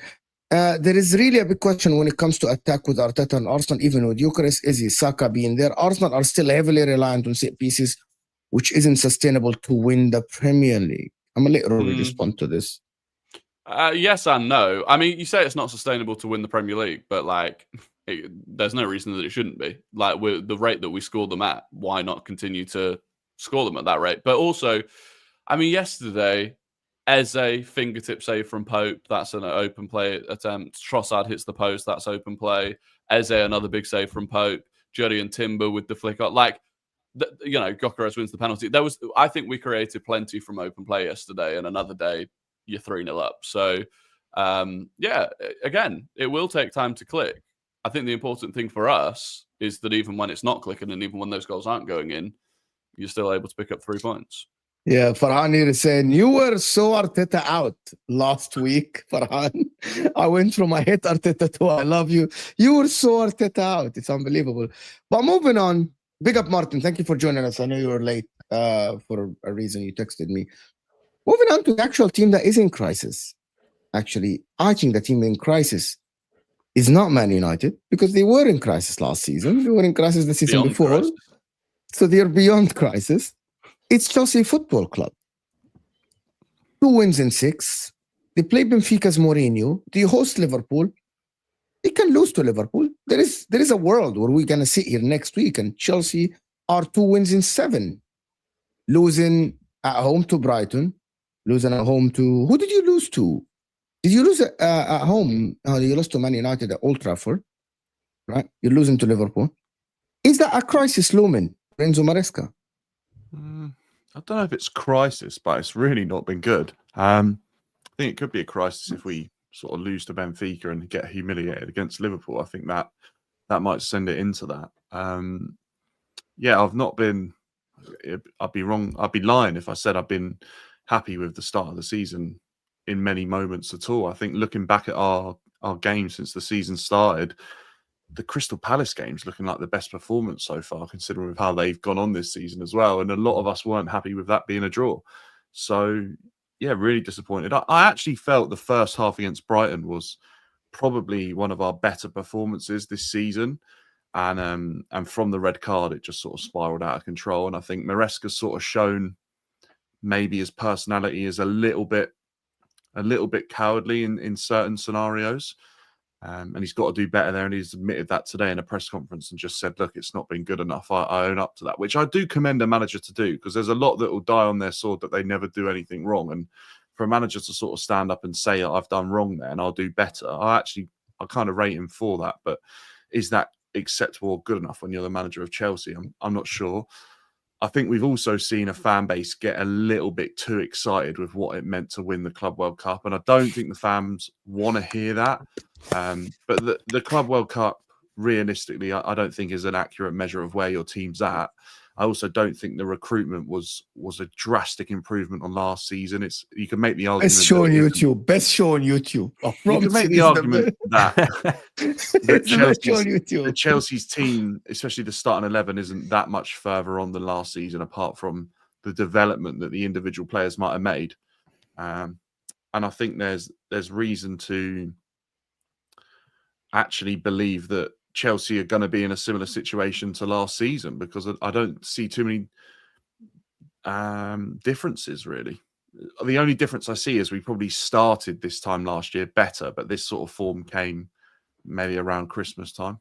There is really a big question when it comes to attack with Arteta and Arsenal, even with Gyökeres, Izzy, Saka being there. Arsenal are still heavily reliant on set pieces, which isn't sustainable to win the Premier League. I'm going to let Rory respond to this. Yes and no. I mean, you say it's not sustainable to win the Premier League, but there's no reason that it shouldn't be. Like, with the rate that we scored them at, why not continue to score them at that rate? But also, I mean, yesterday, Eze, fingertip save from Pope, that's an open play attempt. Trossard hits the post, that's open play. Eze, another big save from Pope. Jurdy and Timber with the flick up. Gyökeres wins the penalty. I think we created plenty from open play yesterday, and another day, you're 3-0 up. So, again, it will take time to click. I think the important thing for us is that even when it's not clicking and even when those goals aren't going in, you're still able to pick up 3 points. Yeah, Farhan here is saying, you were so Arteta out last week, Farhan. I went from I hate Arteta to I love you. You were so Arteta out. It's unbelievable. But moving on, big up, Martin. Thank you for joining us. I know you were late for a reason. You texted me. Moving on to the actual team that is in crisis. Actually, I think the team in crisis is not Man United because they were in crisis last season. They were in crisis the season before. Crisis. So they're beyond crisis. It's Chelsea Football Club. 2 wins in 6. They play Benfica's Mourinho. They host Liverpool. They can lose to Liverpool. There is a world where we're going to sit here next week and Chelsea are 2 wins in 7. Losing at home to Brighton. Losing at home to... Who did you lose to? Did you lose at home? Oh, you lost to Man United at Old Trafford. Right? You're losing to Liverpool. Is that a crisis looming, Renzo Maresca? I don't know if it's crisis, but it's really not been good. I think it could be a crisis if we sort of lose to Benfica and get humiliated against Liverpool. I think that might send it into that. I've not been... I'd be wrong. I'd be lying if I said I've been happy with the start of the season in many moments at all. I think looking back at our games since the season started, the Crystal Palace game's looking like the best performance so far, considering how they've gone on this season as well. And a lot of us weren't happy with that being a draw. So, yeah, really disappointed. I actually felt the first half against Brighton was probably one of our better performances this season. And from the red card, it just sort of spiraled out of control. And I think Maresca's sort of shown maybe his personality is a little bit cowardly in certain scenarios. And he's got to do better there. And he's admitted that today in a press conference and just said, look, it's not been good enough. I own up to that, which I do commend a manager to do, because there's a lot that will die on their sword that they never do anything wrong. And for a manager to sort of stand up and say, I've done wrong there and I'll do better, I kind of rate him for that. But is that acceptable or good enough when you're the manager of Chelsea? I'm not sure. I think we've also seen a fan base get a little bit too excited with what it meant to win the Club World Cup. And I don't think the fans want to hear that. But the Club World Cup, realistically, I don't think is an accurate measure of where your team's at. I also don't think the recruitment was a drastic improvement on last season. You can make the argument. Best show on YouTube. You can make the argument that Chelsea's team, especially the starting 11, isn't that much further on than last season, apart from the development that the individual players might have made. And I think there's reason to actually believe that Chelsea are going to be in a similar situation to last season, because I don't see too many differences, really. The only difference I see is we probably started this time last year better, but this sort of form came maybe around Christmas time.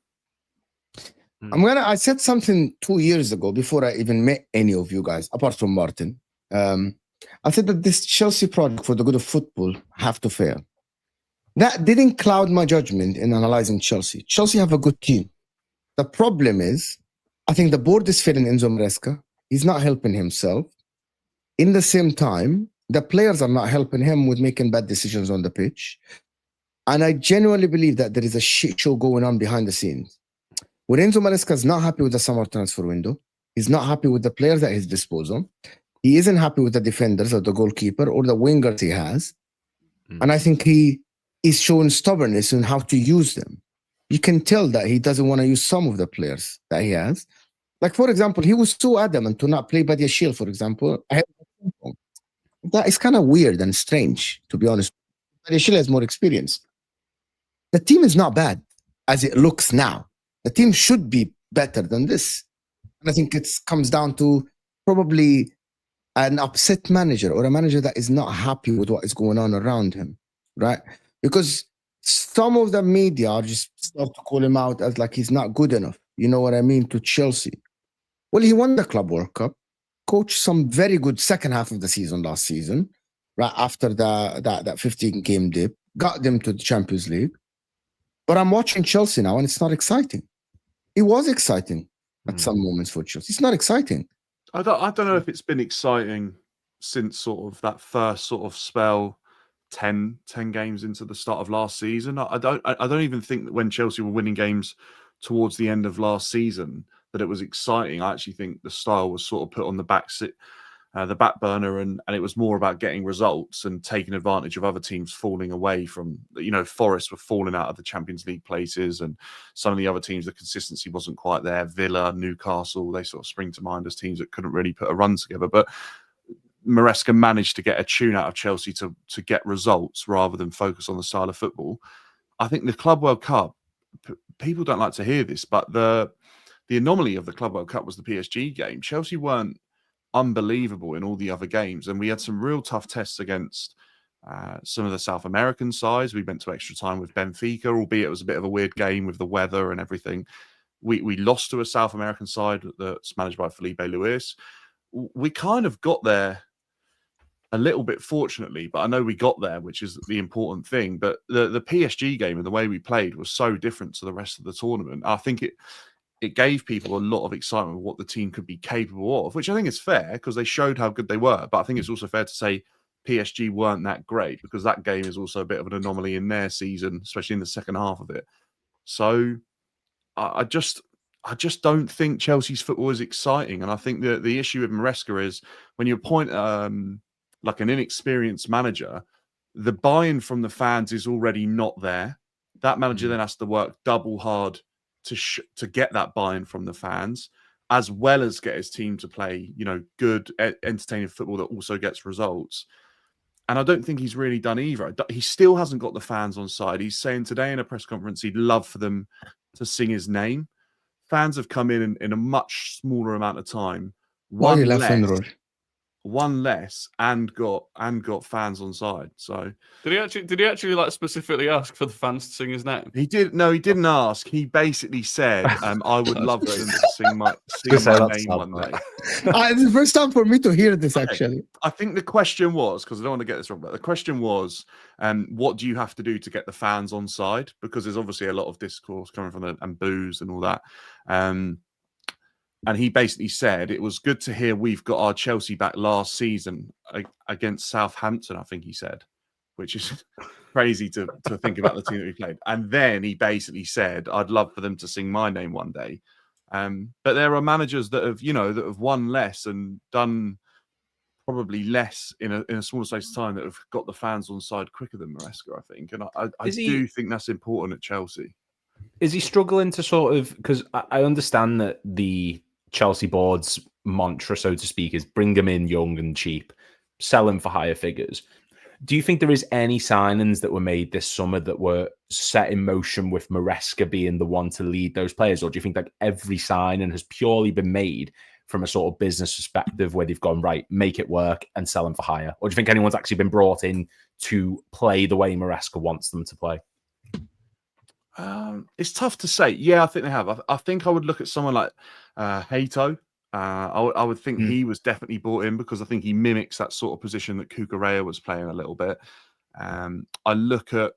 I said something 2 years ago before I even met any of you guys, apart from Martin. I said that this Chelsea project for the good of football have to fail. That didn't cloud my judgment in analyzing Chelsea. Chelsea have a good team. The problem is, I think the board is failing Enzo Maresca. He's not helping himself. In the same time, the players are not helping him with making bad decisions on the pitch. And I genuinely believe that there is a shit show going on behind the scenes. When Enzo Maresca is not happy with the summer transfer window, he's not happy with the players at his disposal. He isn't happy with the defenders or the goalkeeper or the wingers he has. And I think he is showing stubbornness in how to use them. You can tell that he doesn't want to use some of the players that he has. Like, for example, he was so adamant to not play Badiashile, for example. That is kind of weird and strange, to be honest. Badiashile has more experience. The team is not bad as it looks now. The team should be better than this. And I think it comes down to probably an upset manager or a manager that is not happy with what is going on around him, right? Because some of the media are just start to call him out as like he's not good enough. You know what I mean? To Chelsea. Well, he won the Club World Cup, coached some very good second half of the season last season, right after that 15-game dip, got them to the Champions League. But I'm watching Chelsea now, and it's not exciting. It was exciting at some moments for Chelsea. It's not exciting. I don't know if it's been exciting since sort of that first sort of spell, 10 games into the start of last season. I don't even think that when Chelsea were winning games towards the end of last season that it was exciting. I actually think the style was sort of put on the back burner, and it was more about getting results and taking advantage of other teams falling away from, Forest were falling out of the Champions League places, and some of the other teams, the consistency wasn't quite there. Villa, Newcastle, they sort of spring to mind as teams that couldn't really put a run together. But Maresca managed to get a tune out of Chelsea to get results rather than focus on the style of football. I think the Club World Cup, people don't like to hear this, but the anomaly of the Club World Cup was the PSG game. Chelsea weren't unbelievable in all the other games, and we had some real tough tests against some of the South American sides. We went to extra time with Benfica, albeit it was a bit of a weird game with the weather and everything. We lost to a South American side that's managed by Felipe Luis. We kind of got there a little bit fortunately, but I know we got there, which is the important thing. But the PSG game and the way we played was so different to the rest of the tournament. I think it gave people a lot of excitement of what the team could be capable of, which I think is fair because they showed how good they were. But I think it's also fair to say PSG weren't that great because that game is also a bit of an anomaly in their season, especially in the second half of it. So I just don't think Chelsea's football is exciting. And I think the issue with Maresca is when you appoint like an inexperienced manager, the buy-in from the fans is already not there. That manager then has to work double hard to get that buy-in from the fans, as well as get his team to play, good, entertaining football that also gets results. And I don't think he's really done either. He still hasn't got the fans on side. He's saying today in a press conference he'd love for them to sing his name. Fans have come in a much smaller amount of time. One less and got fans on side. So did he actually like specifically ask for the fans to sing his name? He did. No, he didn't ask. He basically said, "I would love for them to sing my name one day." It's the first time for me to hear this. Actually, I think the question was, because I don't want to get this wrong, but the question was, what do you have to do to get the fans on side? Because there's obviously a lot of discourse coming from them and boos and all that. And he basically said, it was good to hear we've got our Chelsea back last season against Southampton, I think he said, which is crazy to think about the team that we played. And then he basically said, I'd love for them to sing my name one day. But there are managers that have won less and done probably less in a smaller space of time that have got the fans on side quicker than Maresca, I think. And I do think that's important at Chelsea. Is he struggling to sort of, because I understand that the Chelsea board's mantra, so to speak, is bring them in young and cheap, sell them for higher figures. Do you think there is any signings that were made this summer that were set in motion with Maresca being the one to lead those players? Or do you think like every signing has purely been made from a sort of business perspective where they've gone, right, make it work and sell them for hire? Or do you think anyone's actually been brought in to play the way Maresca wants them to play? It's tough to say. Yeah, I think they have. I think I would look at someone like Hato. I would think he was definitely brought in because I think he mimics that sort of position that Cucurella was playing a little bit. I look at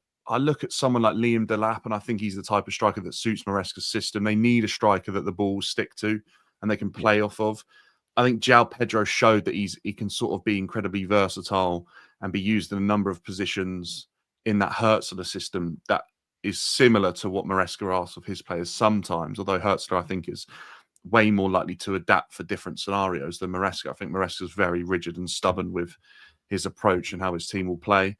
someone like Liam Delap, and I think he's the type of striker that suits Maresca's system. They need a striker that the balls stick to and they can play off of. I think João Pedro showed that he can sort of be incredibly versatile and be used in a number of positions in that Hertzler system that is similar to what Maresca asks of his players sometimes, although Hertzler, I think, is way more likely to adapt for different scenarios than Maresca. I think Maresca is very rigid and stubborn with his approach and how his team will play.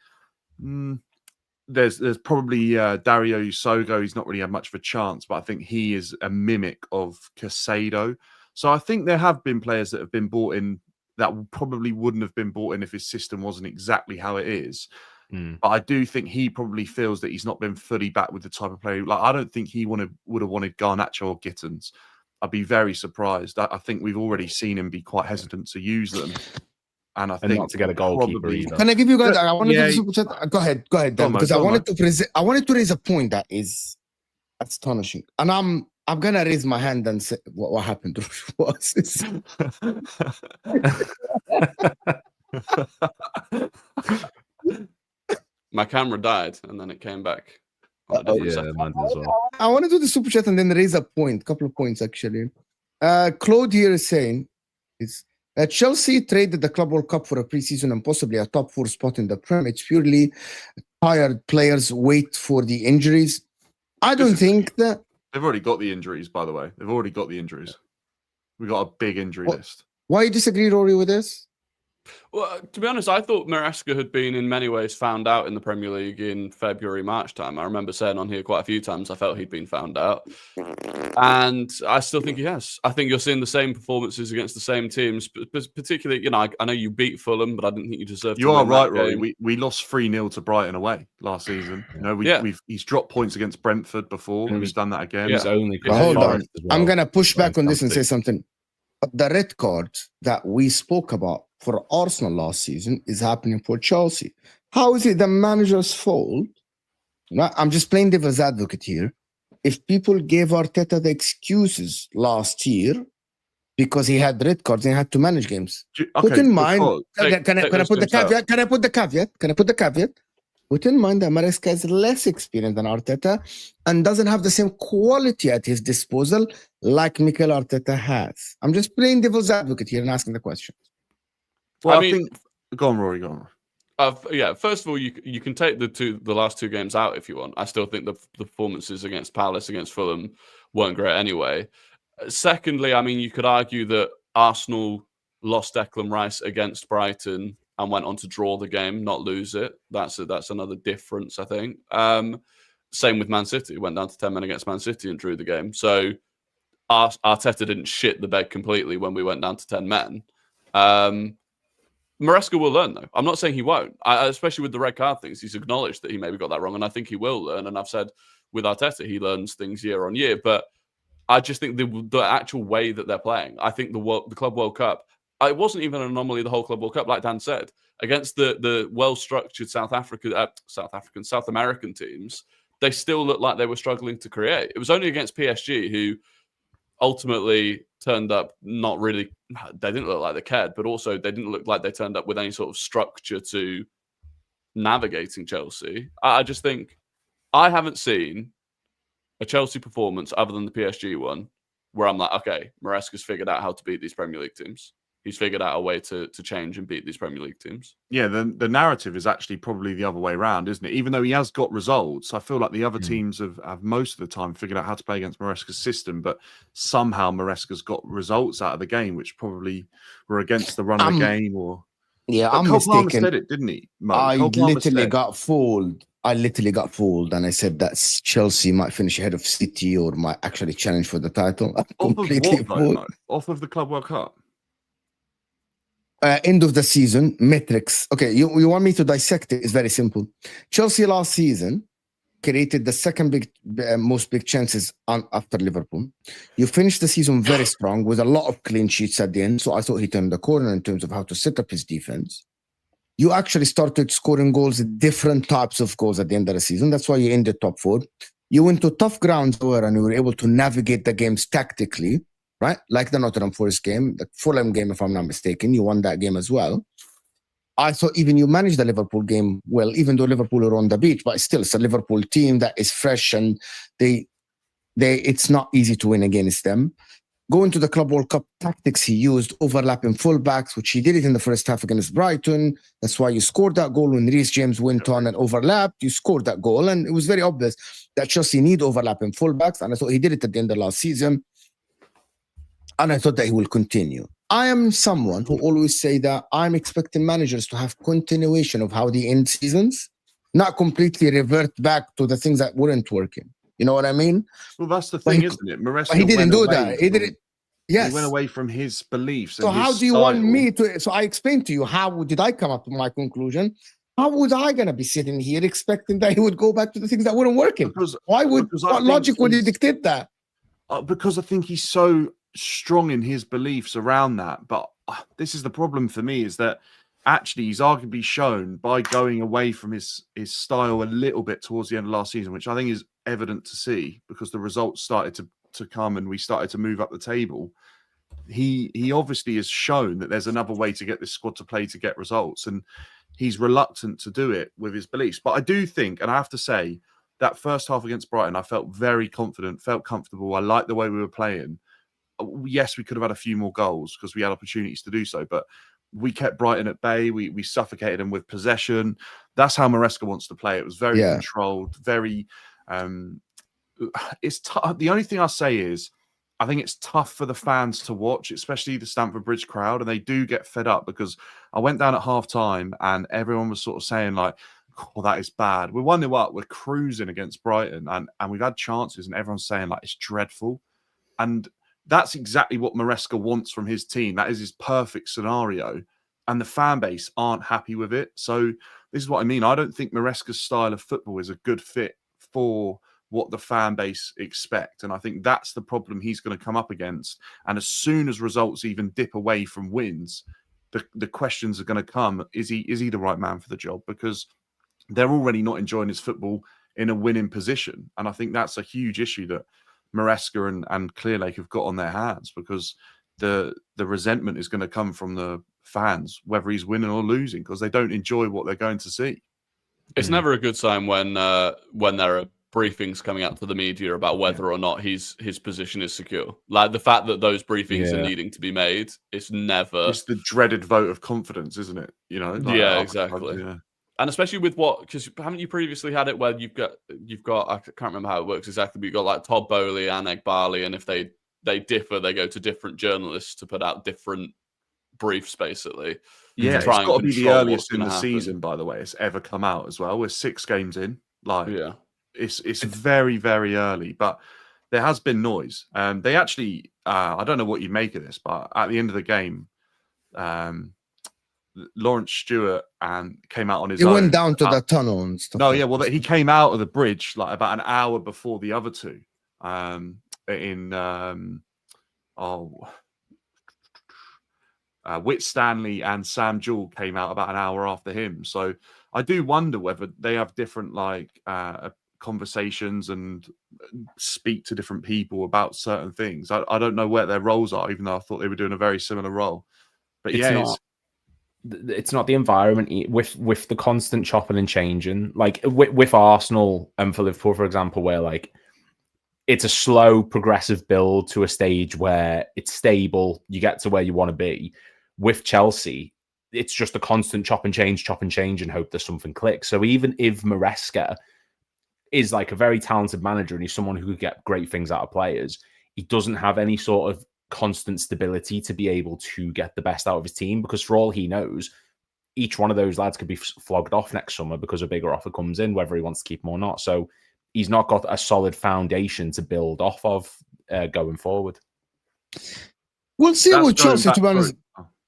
There's probably Dario Usogo. He's not really had much of a chance, but I think he is a mimic of Casado. So I think there have been players that have been brought in that probably wouldn't have been brought in if his system wasn't exactly how it is. But I do think he probably feels that he's not been fully back with the type of player. Like, I don't think he would have wanted Garnacho or Gittins. I'd be very surprised. I think we've already seen him be quite hesitant to use them. And I think not to get a goalkeeper either. Can I give you guys? I want to do the super chat. Go ahead, Dan, because I wanted to raise a point that is astonishing, and I'm gonna raise my hand and say what happened. My camera died and then it came back. Mine as well. I want to do the super chat and then raise a couple of points actually. Claude here is saying Chelsea traded the Club World Cup for a preseason and possibly a top 4 spot in the Prem. It's purely tired players wait for the injuries. I don't think that they've already got the injuries. By the way, they've already got the injuries. We got a big injury list. Why you disagree, Rory, with this? Well, to be honest, I thought Maresca had been in many ways found out in the Premier League in February, March time. I remember saying on here quite a few times I felt he'd been found out. And I still think he has. I think you're seeing the same performances against the same teams, particularly, I know you beat Fulham, but I didn't think you deserved to win. You are right, Rory. We lost 3-0 to Brighton away last season. He's dropped points against Brentford before, and he's done that again. He's only hold on. I'm going to push back on this and say something. The red card that we spoke about for Arsenal last season is happening for Chelsea. How is it the manager's fault? I'm just playing devil's advocate here. If people gave Arteta the excuses last year because he had red cards and he had to manage games. Okay, put in mind, can I put the caveat? Put in mind that Maresca is less experienced than Arteta and doesn't have the same quality at his disposal like Mikel Arteta has. I'm just playing devil's advocate here and asking the question. Well, I think... Go on, Rory, go on. First of all, you can take the last 2 games out if you want. I still think the performances against Palace, against Fulham weren't great anyway. Secondly, I mean, you could argue that Arsenal lost Declan Rice against Brighton and went on to draw the game, not lose it. That's another difference, I think. Same with Man City. Went down to 10 men against Man City and drew the game. So Arteta didn't shit the bed completely when we went down to 10 men. Maresca will learn, though. I'm not saying he won't, especially with the red card things. He's acknowledged that he maybe got that wrong, and I think he will learn. And I've said with Arteta, he learns things year on year. But I just think the actual way that they're playing, I think the Club World Cup, it wasn't even an anomaly, the whole Club World Cup, like Dan said. Against the well-structured South American teams, they still looked like they were struggling to create. It was only against PSG, who ultimately turned up not really, they didn't look like they cared, but also they didn't look like they turned up with any sort of structure to navigating Chelsea. I just think I haven't seen a Chelsea performance other than the PSG one where I'm like, okay, Maresca's figured out how to beat these Premier League teams. He's figured out a way to change and beat these Premier League teams. Yeah, the narrative is actually probably the other way around, isn't it? Even though he has got results, I feel like the other teams have most of the time figured out how to play against Maresca's system, but somehow Maresca's got results out of the game, which probably were against the run of the game. I'm mistaken. Said it, didn't he, Mo? I literally got fooled. And I said that Chelsea might finish ahead of City or might actually challenge for the title. Completely fooled. Off of the Club World Cup? End of the season metrics. Okay, you want me to dissect it? It's very simple. Chelsea last season created the second most big chances after Liverpool. You finished the season very strong with a lot of clean sheets at the end. So I thought he turned the corner in terms of how to set up his defense. You actually started scoring goals, different types of goals at the end of the season. That's why you ended top 4. You went to tough grounds and you were able to navigate the games tactically, right? Like the Nottingham Forest game, the Fulham game, if I'm not mistaken. You won that game as well. I thought even you managed the Liverpool game well, even though Liverpool are on the beach, but still it's a Liverpool team that is fresh and it's not easy to win against them. Going to the Club World Cup tactics, he used overlapping fullbacks, which he did it in the first half against Brighton. That's why you scored that goal when Reece James went on and overlapped. You scored that goal, and it was very obvious that Chelsea need overlapping fullbacks, and I thought he did it at the end of last season, and I thought that he will continue. I am someone who always say that I'm expecting managers to have continuation of how they end seasons, not completely revert back to the things that weren't working. You know what I mean? Well, that's the thing, isn't it? Maresca he didn't do that. He didn't. Yes. He went away from his beliefs. So how do you want me to? So I explained to you, how did I come up with my conclusion? How was I going to be sitting here expecting that he would go back to the things that weren't working? What logic would he dictate that? Because I think he's so strong in his beliefs around that. But this is the problem for me, is that actually he's arguably shown by going away from his style a little bit towards the end of last season, which I think is evident to see because the results started to come and we started to move up the table. He obviously has shown that there's another way to get this squad to play to get results, and he's reluctant to do it with his beliefs. But I do think, and I have to say, that first half against Brighton, I felt very confident, felt comfortable. I liked the way we were playing. Yes, we could have had a few more goals because we had opportunities to do so, but we kept Brighton at bay. We suffocated them with possession. That's how Maresca wants to play. It was very controlled, very... it's tough. The only thing I say is I think it's tough for the fans to watch, especially the Stamford Bridge crowd, and they do get fed up because I went down at half time and everyone was sort of saying like, oh, that is bad. We're 1-0 up, we're cruising against Brighton and we've had chances and everyone's saying like, it's dreadful. And that's exactly what Maresca wants from his team. That is his perfect scenario. And the fan base aren't happy with it. So this is what I mean. I don't think Maresca's style of football is a good fit for what the fan base expect. And I think that's the problem he's going to come up against. And as soon as results even dip away from wins, the questions are going to come, is he the right man for the job? Because they're already not enjoying his football in a winning position. And I think that's a huge issue that Maresca and Clearlake have got on their hands, because the resentment is going to come from the fans, whether he's winning or losing, because they don't enjoy what they're going to see. It's never a good sign when there are briefings coming out to the media about whether or not his position is secure. Like the fact that those briefings are needing to be made, it's the dreaded vote of confidence, isn't it? You know? Like, yeah, exactly. Yeah. And especially with because haven't you previously had it where you've got I can't remember how it works exactly, but you've got like Todd Bowley and Egbali, and if they differ, they go to different journalists to put out different briefs, basically. Yeah, it's got to be the earliest in the season, by the way, it's ever come out as well. We're 6 games in. Like, yeah, it's very, very early, but there has been noise. They actually, I don't know what you make of this, but at the end of the game, Lawrence Stewart came out on his own. He went down to the tunnel and stuff. No, yeah, well, he came out of the bridge like about an hour before the other two. Whit Stanley and Sam Jewell came out about an hour after him. So I do wonder whether they have different conversations and speak to different people about certain things. I don't know where their roles are, even though I thought they were doing a very similar role. But it's not the environment with the constant chopping and changing, like with Arsenal and for Liverpool, for example, where like it's a slow progressive build to a stage where it's stable, you get to where you want to be. With Chelsea, it's just a constant chop and change and hope that something clicks. So even if Maresca is like a very talented manager and he's someone who could get great things out of players, he doesn't have any sort of constant stability to be able to get the best out of his team, because for all he knows, each one of those lads could be flogged off next summer because a bigger offer comes in, whether he wants to keep them or not. So he's not got a solid foundation to build off of going forward. We'll see with Chelsea, to be honest.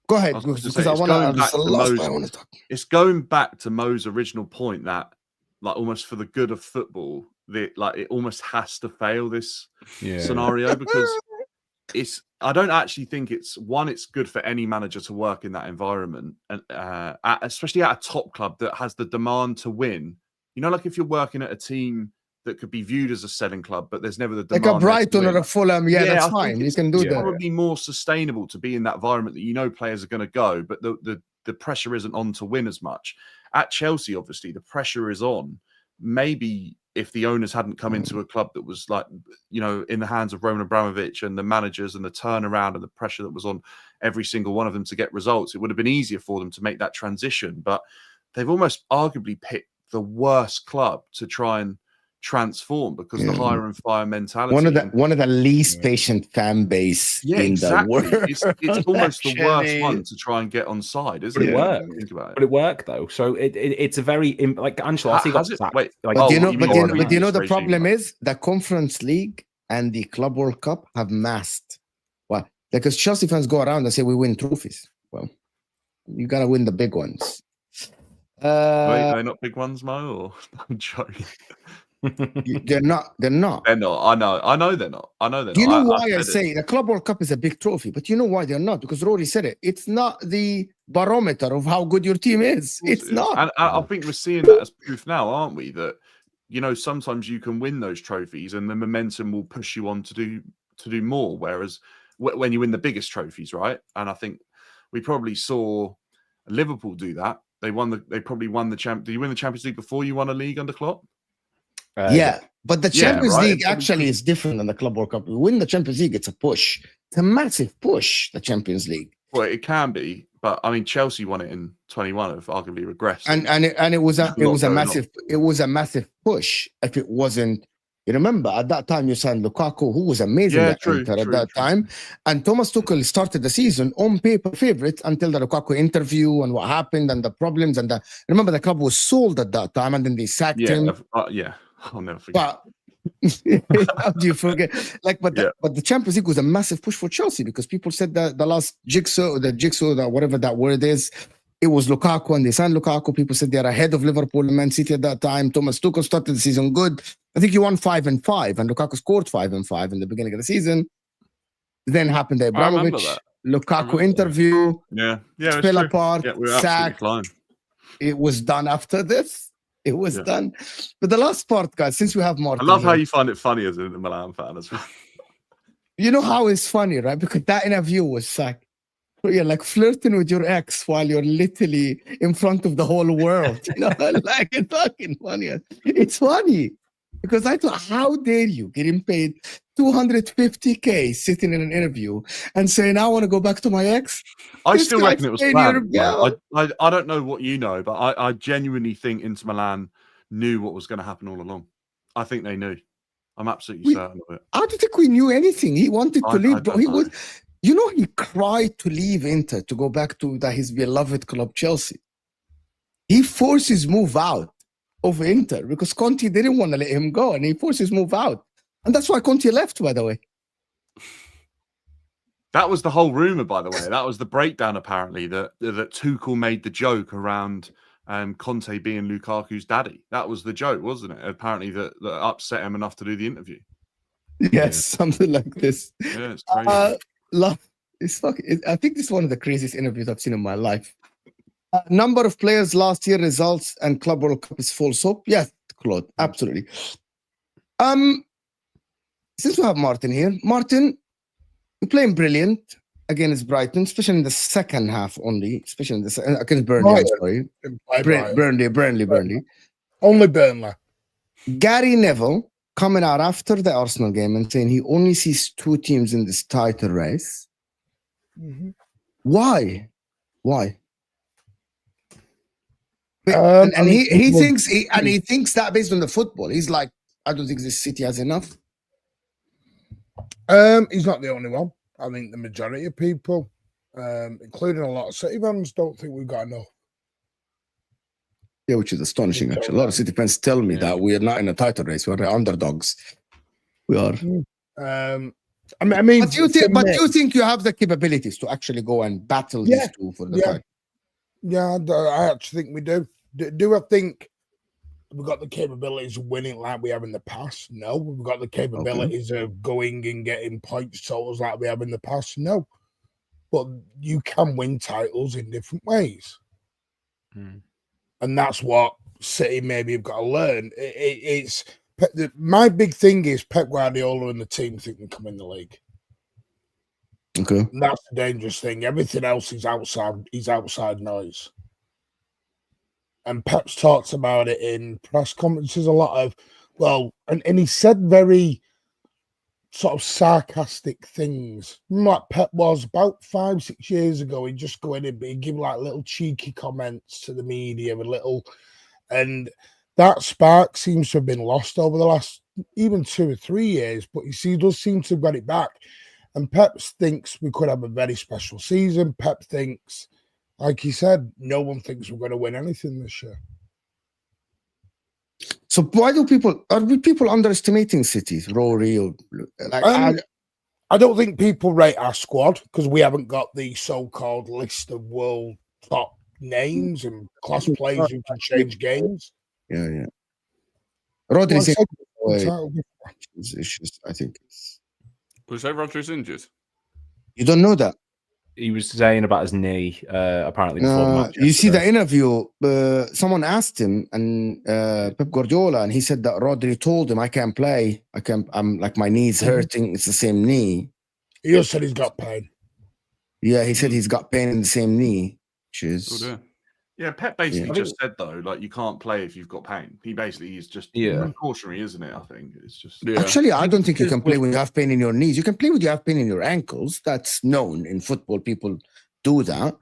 Go ahead, because I want to talk. It's going back to Mo's original point that like almost for the good of football, it almost has to fail this Yeah. scenario because I don't actually think it's good for any manager to work in that environment, and especially at a top club that has the demand to win. You know, like if you're working at a team that could be viewed as a selling club, but there's never the demand. Like a Brighton or a Fulham, that's fine. You can do that. It's probably more sustainable to be in that environment that you know players are going to go, but the pressure isn't on to win as much. At Chelsea, obviously, the pressure is on. Maybe if the owners hadn't come into a club that was like, you know, in the hands of Roman Abramovich and the managers and the turnaround and the pressure that was on every single one of them to get results, it would have been easier for them to make that transition. But they've almost arguably picked the worst club to try and transform because the hire and fire mentality. One of the least patient fan base in the world. It's almost the worst one to try and get on side, isn't it? It worked. Think about it. But it worked though. So it's a very like Ancelotti got sacked. Wait, like, but you know the problem is the Conference League and the Club World Cup have masked. Well, because Chelsea fans go around and say we win trophies. Well, you gotta win the big ones. Wait, are they not big ones, Mo? Or I'm joking. They're not. They're not. I know they're not. Do you know why I say the Club World Cup is a big trophy? But you know why they're not? Because Rory said it. It's not the barometer of how good your team is. It's not. And I think we're seeing that as proof now, aren't we? That, you know, sometimes you can win those trophies and the momentum will push you on to do more. Whereas when you win the biggest trophies, right? And I think we probably saw Liverpool do that. They probably won the champ. Did you win the Champions League before you won a league under Klopp? But the Champions League actually is different than the Club World Cup. We win the Champions League, it's a push. It's a massive push, the Champions League. Well, it can be, but I mean, Chelsea won it in 21, have arguably regressed. And it was a massive push. If it wasn't, you remember at that time you signed Lukaku, who was amazing at that time, and Thomas Tuchel started the season on paper favorite until the Lukaku interview and what happened and the problems and remember the club was sold at that time and then they sacked him. I'll never forget. But how do you forget? But the Champions League was a massive push for Chelsea because people said that the last jigsaw, whatever that word is, it was Lukaku and they signed Lukaku. People said they're ahead of Liverpool and Man City at that time. Thomas Tuchel started the season good. I think he won 5-5 and Lukaku scored 5-5 in the beginning of the season. Then happened the Abramovich, Lukaku interview. Fell apart, sacked. It was done after this. It was done. But the last part, guys, since we have Martin. I love how you find it funny as a Milan fan as well. You know how it's funny, right? Because that interview was like, you're like flirting with your ex while you're literally in front of the whole world. You know, like it's fucking funny. It's funny because I thought, how dare you getting paid $250K sitting in an interview and saying, I want to go back to my ex? I still reckon it was planned. I don't know what you know, but I genuinely think Inter Milan knew what was going to happen all along. I think they knew. I'm absolutely certain of it. I don't think we knew anything. He wanted to leave, but he cried to leave Inter to go back to his beloved club, Chelsea. He forced his move out of Inter because Conte didn't want to let him go, and he forced his move out. And that's why Conte left, by the way. That was the whole rumor, by the way. That was the breakdown, apparently, that Tuchel made the joke around Conte being Lukaku's daddy. That was the joke, wasn't it? Apparently, that upset him enough to do the interview. Yes, something like this. Yeah, it's crazy. I think this is one of the craziest interviews I've seen in my life. Number of players last year, results, and Club World Cup is full soap. Yes, Claude, absolutely. Since we have Martin here, Martin, you're playing brilliant against Brighton, especially in the second half only, especially in the against Burnley. Burnley. Only Burnley. Gary Neville coming out after the Arsenal game and saying he only sees two teams in this title race. Mm-hmm. Why? He thinks that based on the football, he's like, I don't think this City has enough. He's not the only one. I think the majority of people, including a lot of City fans, don't think we've got enough. Yeah, which is astonishing, actually. A lot of City fans tell me that we are not in a title race. We're the underdogs. We are. I mean, but you think you have the capabilities to actually go and battle these two for the title? Yeah, I actually think we do. Do I think we've got the capabilities of winning like we have in the past? No. We've got the capabilities of going and getting points totals like we have in the past? No. But you can win titles in different ways. And that's what City maybe have got to learn. My big thing is Pep Guardiola and the team think they can win the league. Okay. And that's the dangerous thing. Everything else is outside noise. And Pep's talked about it in press conferences a lot of, and he said very sort of sarcastic things. Like Pep was about 5-6 years ago, he'd just go in and he'd give like little cheeky comments to the media, and that spark seems to have been lost over the last even 2 or 3 years, but he does seem to have got it back. And Pep thinks we could have a very special season. Pep thinks, like he said, no one thinks we're going to win anything this year. So why are people underestimating City, Rory? Or, I don't think people rate our squad because we haven't got the so-called list of world top names and class players who can change games. Yeah. Rodri's issues, I think. Was that Rodri's injured? You don't know that? He was saying about his knee, apparently before the match. You see the interview, someone asked him, and Pep Guardiola, and he said that Rodri told him, I can't play. I'm like, my knee's hurting. It's the same knee. He also said he's got pain. Yeah, he said he's got pain in the same knee, which is... Yeah, Pep basically just said, though, like, you can't play if you've got pain. He basically is just precautionary, isn't it? I think it's just... Actually, I don't think you can play when you have pain in your knees. You can play when you have pain in your ankles. That's known in football. People do that.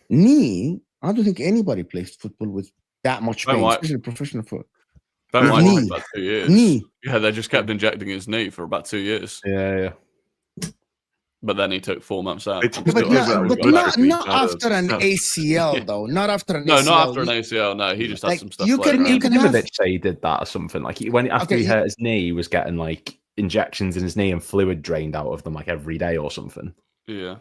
Knee, I don't think anybody plays football with that much pain, especially professional football. Ben White for about 2 years. Knee. Yeah, they just kept injecting his knee for about 2 years. Yeah. But then he took 4 months out. But not after an ACL, though. Not after an ACL. No, not after an ACL. No, he just had some stuff. You can say he did that or something. Like after he hurt his knee, he was getting like injections in his knee and fluid drained out of them like every day or something. Yeah,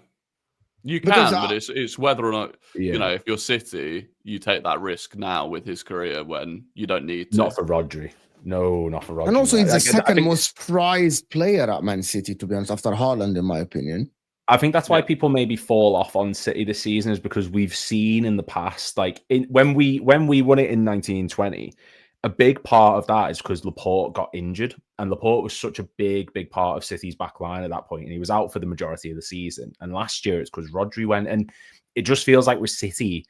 you can, but it's whether or not you know, if you're City, you take that risk now with his career when you don't need to. Not for Rodri. No, not for Rodri. And also, he's the second most prized player at Man City, to be honest, after Haaland, in my opinion. I think that's why people maybe fall off on City this season, is because we've seen in the past, like when we won it in 1920, a big part of that is because Laporte got injured, and Laporte was such a big part of City's back line at that point, and he was out for the majority of the season. And last year, it's because Rodri went, and it just feels like with City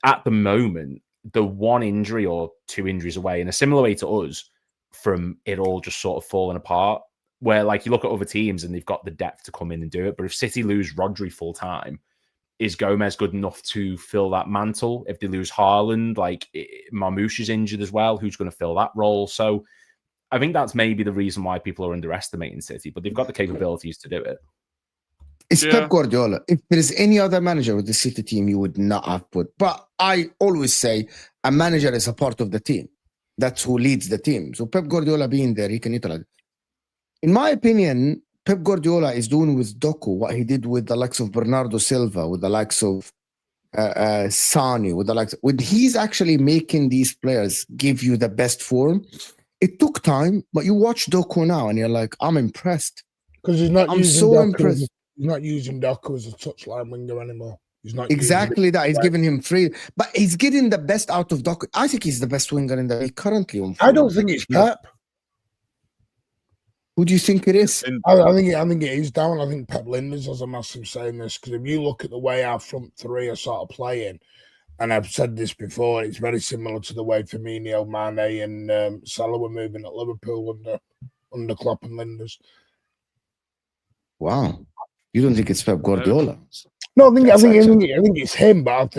at the moment, the one injury or 2 injuries away, in a similar way to us, from it all just sort of falling apart, where like you look at other teams and they've got the depth to come in and do it. But if City lose Rodri full time, is Gomez good enough to fill that mantle? If they lose Haaland, like Marmoush is injured as well, who's going to fill that role? So I think that's maybe the reason why people are underestimating City, but they've got the capabilities to do it. It's Pep Guardiola. If there is any other manager with the City team, you would not have put. But I always say a manager is a part of the team. That's who leads the team. So Pep Guardiola being there, he can utilize it. In my opinion, Pep Guardiola is doing with Doku what he did with the likes of Bernardo Silva, with the likes of Sani, he's actually making these players give you the best form. It took time, but you watch Doku now and you're like, I'm impressed. Because he's not impressed. He's not using Doku as a touchline winger anymore. He's not exactly that. He's giving him free, but he's getting the best out of Doku. I think he's the best winger in the league currently. I don't think it's Pep. Who do you think it is? I think it is down. I think Pep Linders has a massive say in this, because if you look at the way our front three are sort of playing, and I've said this before, it's very similar to the way Firmino, Mane, and Salah were moving at Liverpool under Klopp and Linders. Wow, you don't think it's Pep Guardiola? No, I think it's him, but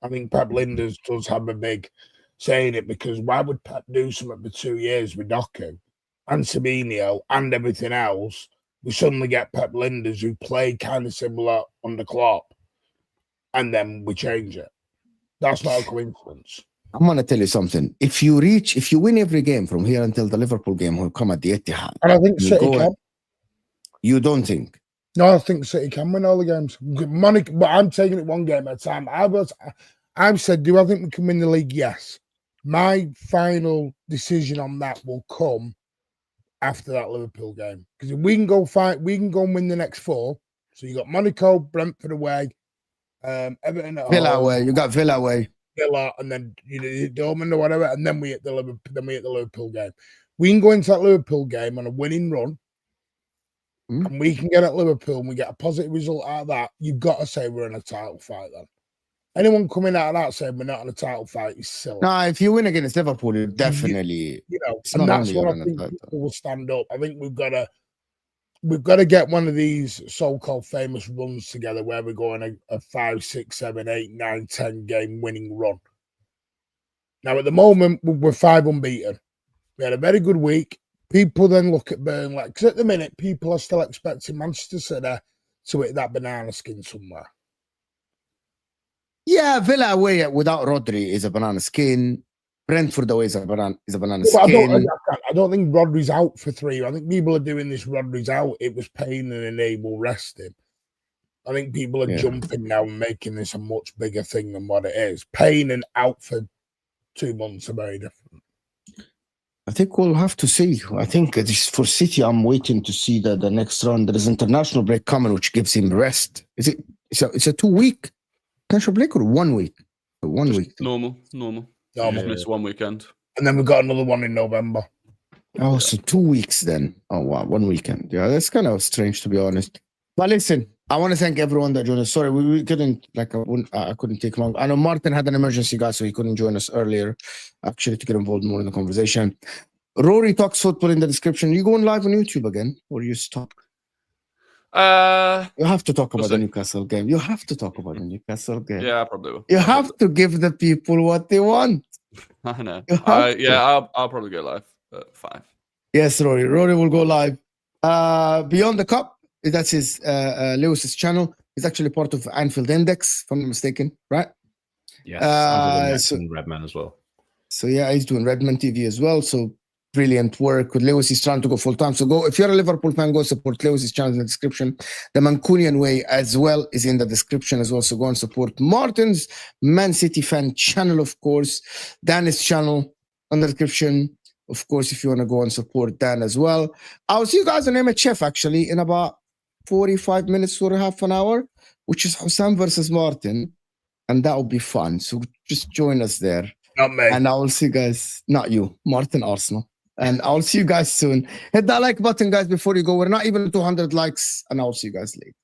I think Pep Linders does have a big say in it, because why would Pep do something for 2 years with Doku and Sabinho and everything else? We suddenly get Pep Linders, who played kind of similar under Klopp, and then we change it. That's not a coincidence. I'm going to tell you something. If you win every game from here until the Liverpool game will come at the Etihad, and I think City can. You don't think? No, I think City can win all the games. But I'm taking it one game at a time. I've said, do I think we can win the league? Yes. my final decision on that will come after that Liverpool game. Because if we can go and win the next 4. So you got Monaco, Brentford away, Everton at Villa home, away. You got Villa away. Villa, and then Dortmund or whatever, and then we hit the Liverpool game. We can go into that Liverpool game on a winning run, and we can get at Liverpool and we get a positive result out of that. You've got to say we're in a title fight then. Anyone coming out of that saying we're not in a title fight is silly. No, if you win against Liverpool, you definitely. And that's what I think people will stand up. I think we've got to get one of these so-called famous runs together where we're going a 5, 6, 7, 8, 9, 10 game winning run. Now at the moment we're 5 unbeaten. We had a very good week. People then look at Burnley because at the minute people are still expecting Manchester City to hit that banana skin somewhere. Yeah, Villa away without Rodri is a banana skin. Brentford away is a banana skin. I don't think Rodri's out for 3. I think people are doing this Rodri's out. It was pain and enable resting. I think people are jumping now and making this a much bigger thing than what it is. Pain and out for 2 months are very different. I think we'll have to see. I think for City, I'm waiting to see the next round. There is international break coming, which gives him rest. It's a 2-week international break or 1 week? 1 week. Normal. Just miss 1 weekend. And then we've got another one in November. Oh, so 2 weeks then. Oh, wow. 1 weekend. Yeah, that's kind of strange, to be honest. But listen, I want to thank everyone that joined us. Sorry, we couldn't, I couldn't take long. I know Martin had an emergency, guys, so he couldn't join us earlier, actually, to get involved more in the conversation. Rory Talks Football in the description. You going live on YouTube again, or you stop? You have to talk about the Newcastle game. You have to talk about the Newcastle game. Yeah, I probably will. You have to give the people what they want. I know. I'll probably go live at 5. Yes, Rory. Rory will go live. Beyond the Cup, that's his Lewis's channel. He's actually part of Anfield Index, if I'm not mistaken, right? Yes, and Redman as well. So yeah, he's doing Redman TV as well. So brilliant work with Lewis. He's trying to go full time. So go, if you're a Liverpool fan, go support Lewis's channel in the description. The Mancunian Way as well is in the description as well. So go and support Martin's Man City fan channel, of course. Dan's channel in the description. Of course, if you want to go and support Dan as well. I'll see you guys on MHF actually in about 45 minutes or half an hour, which is Hussam versus Martin. And that will be fun. So just join us there. Not me. And I will see you guys, not you, Martin Arsenal. And I'll see you guys soon. Hit that like button, guys, before you go. We're not even 200 likes. And I'll see you guys later.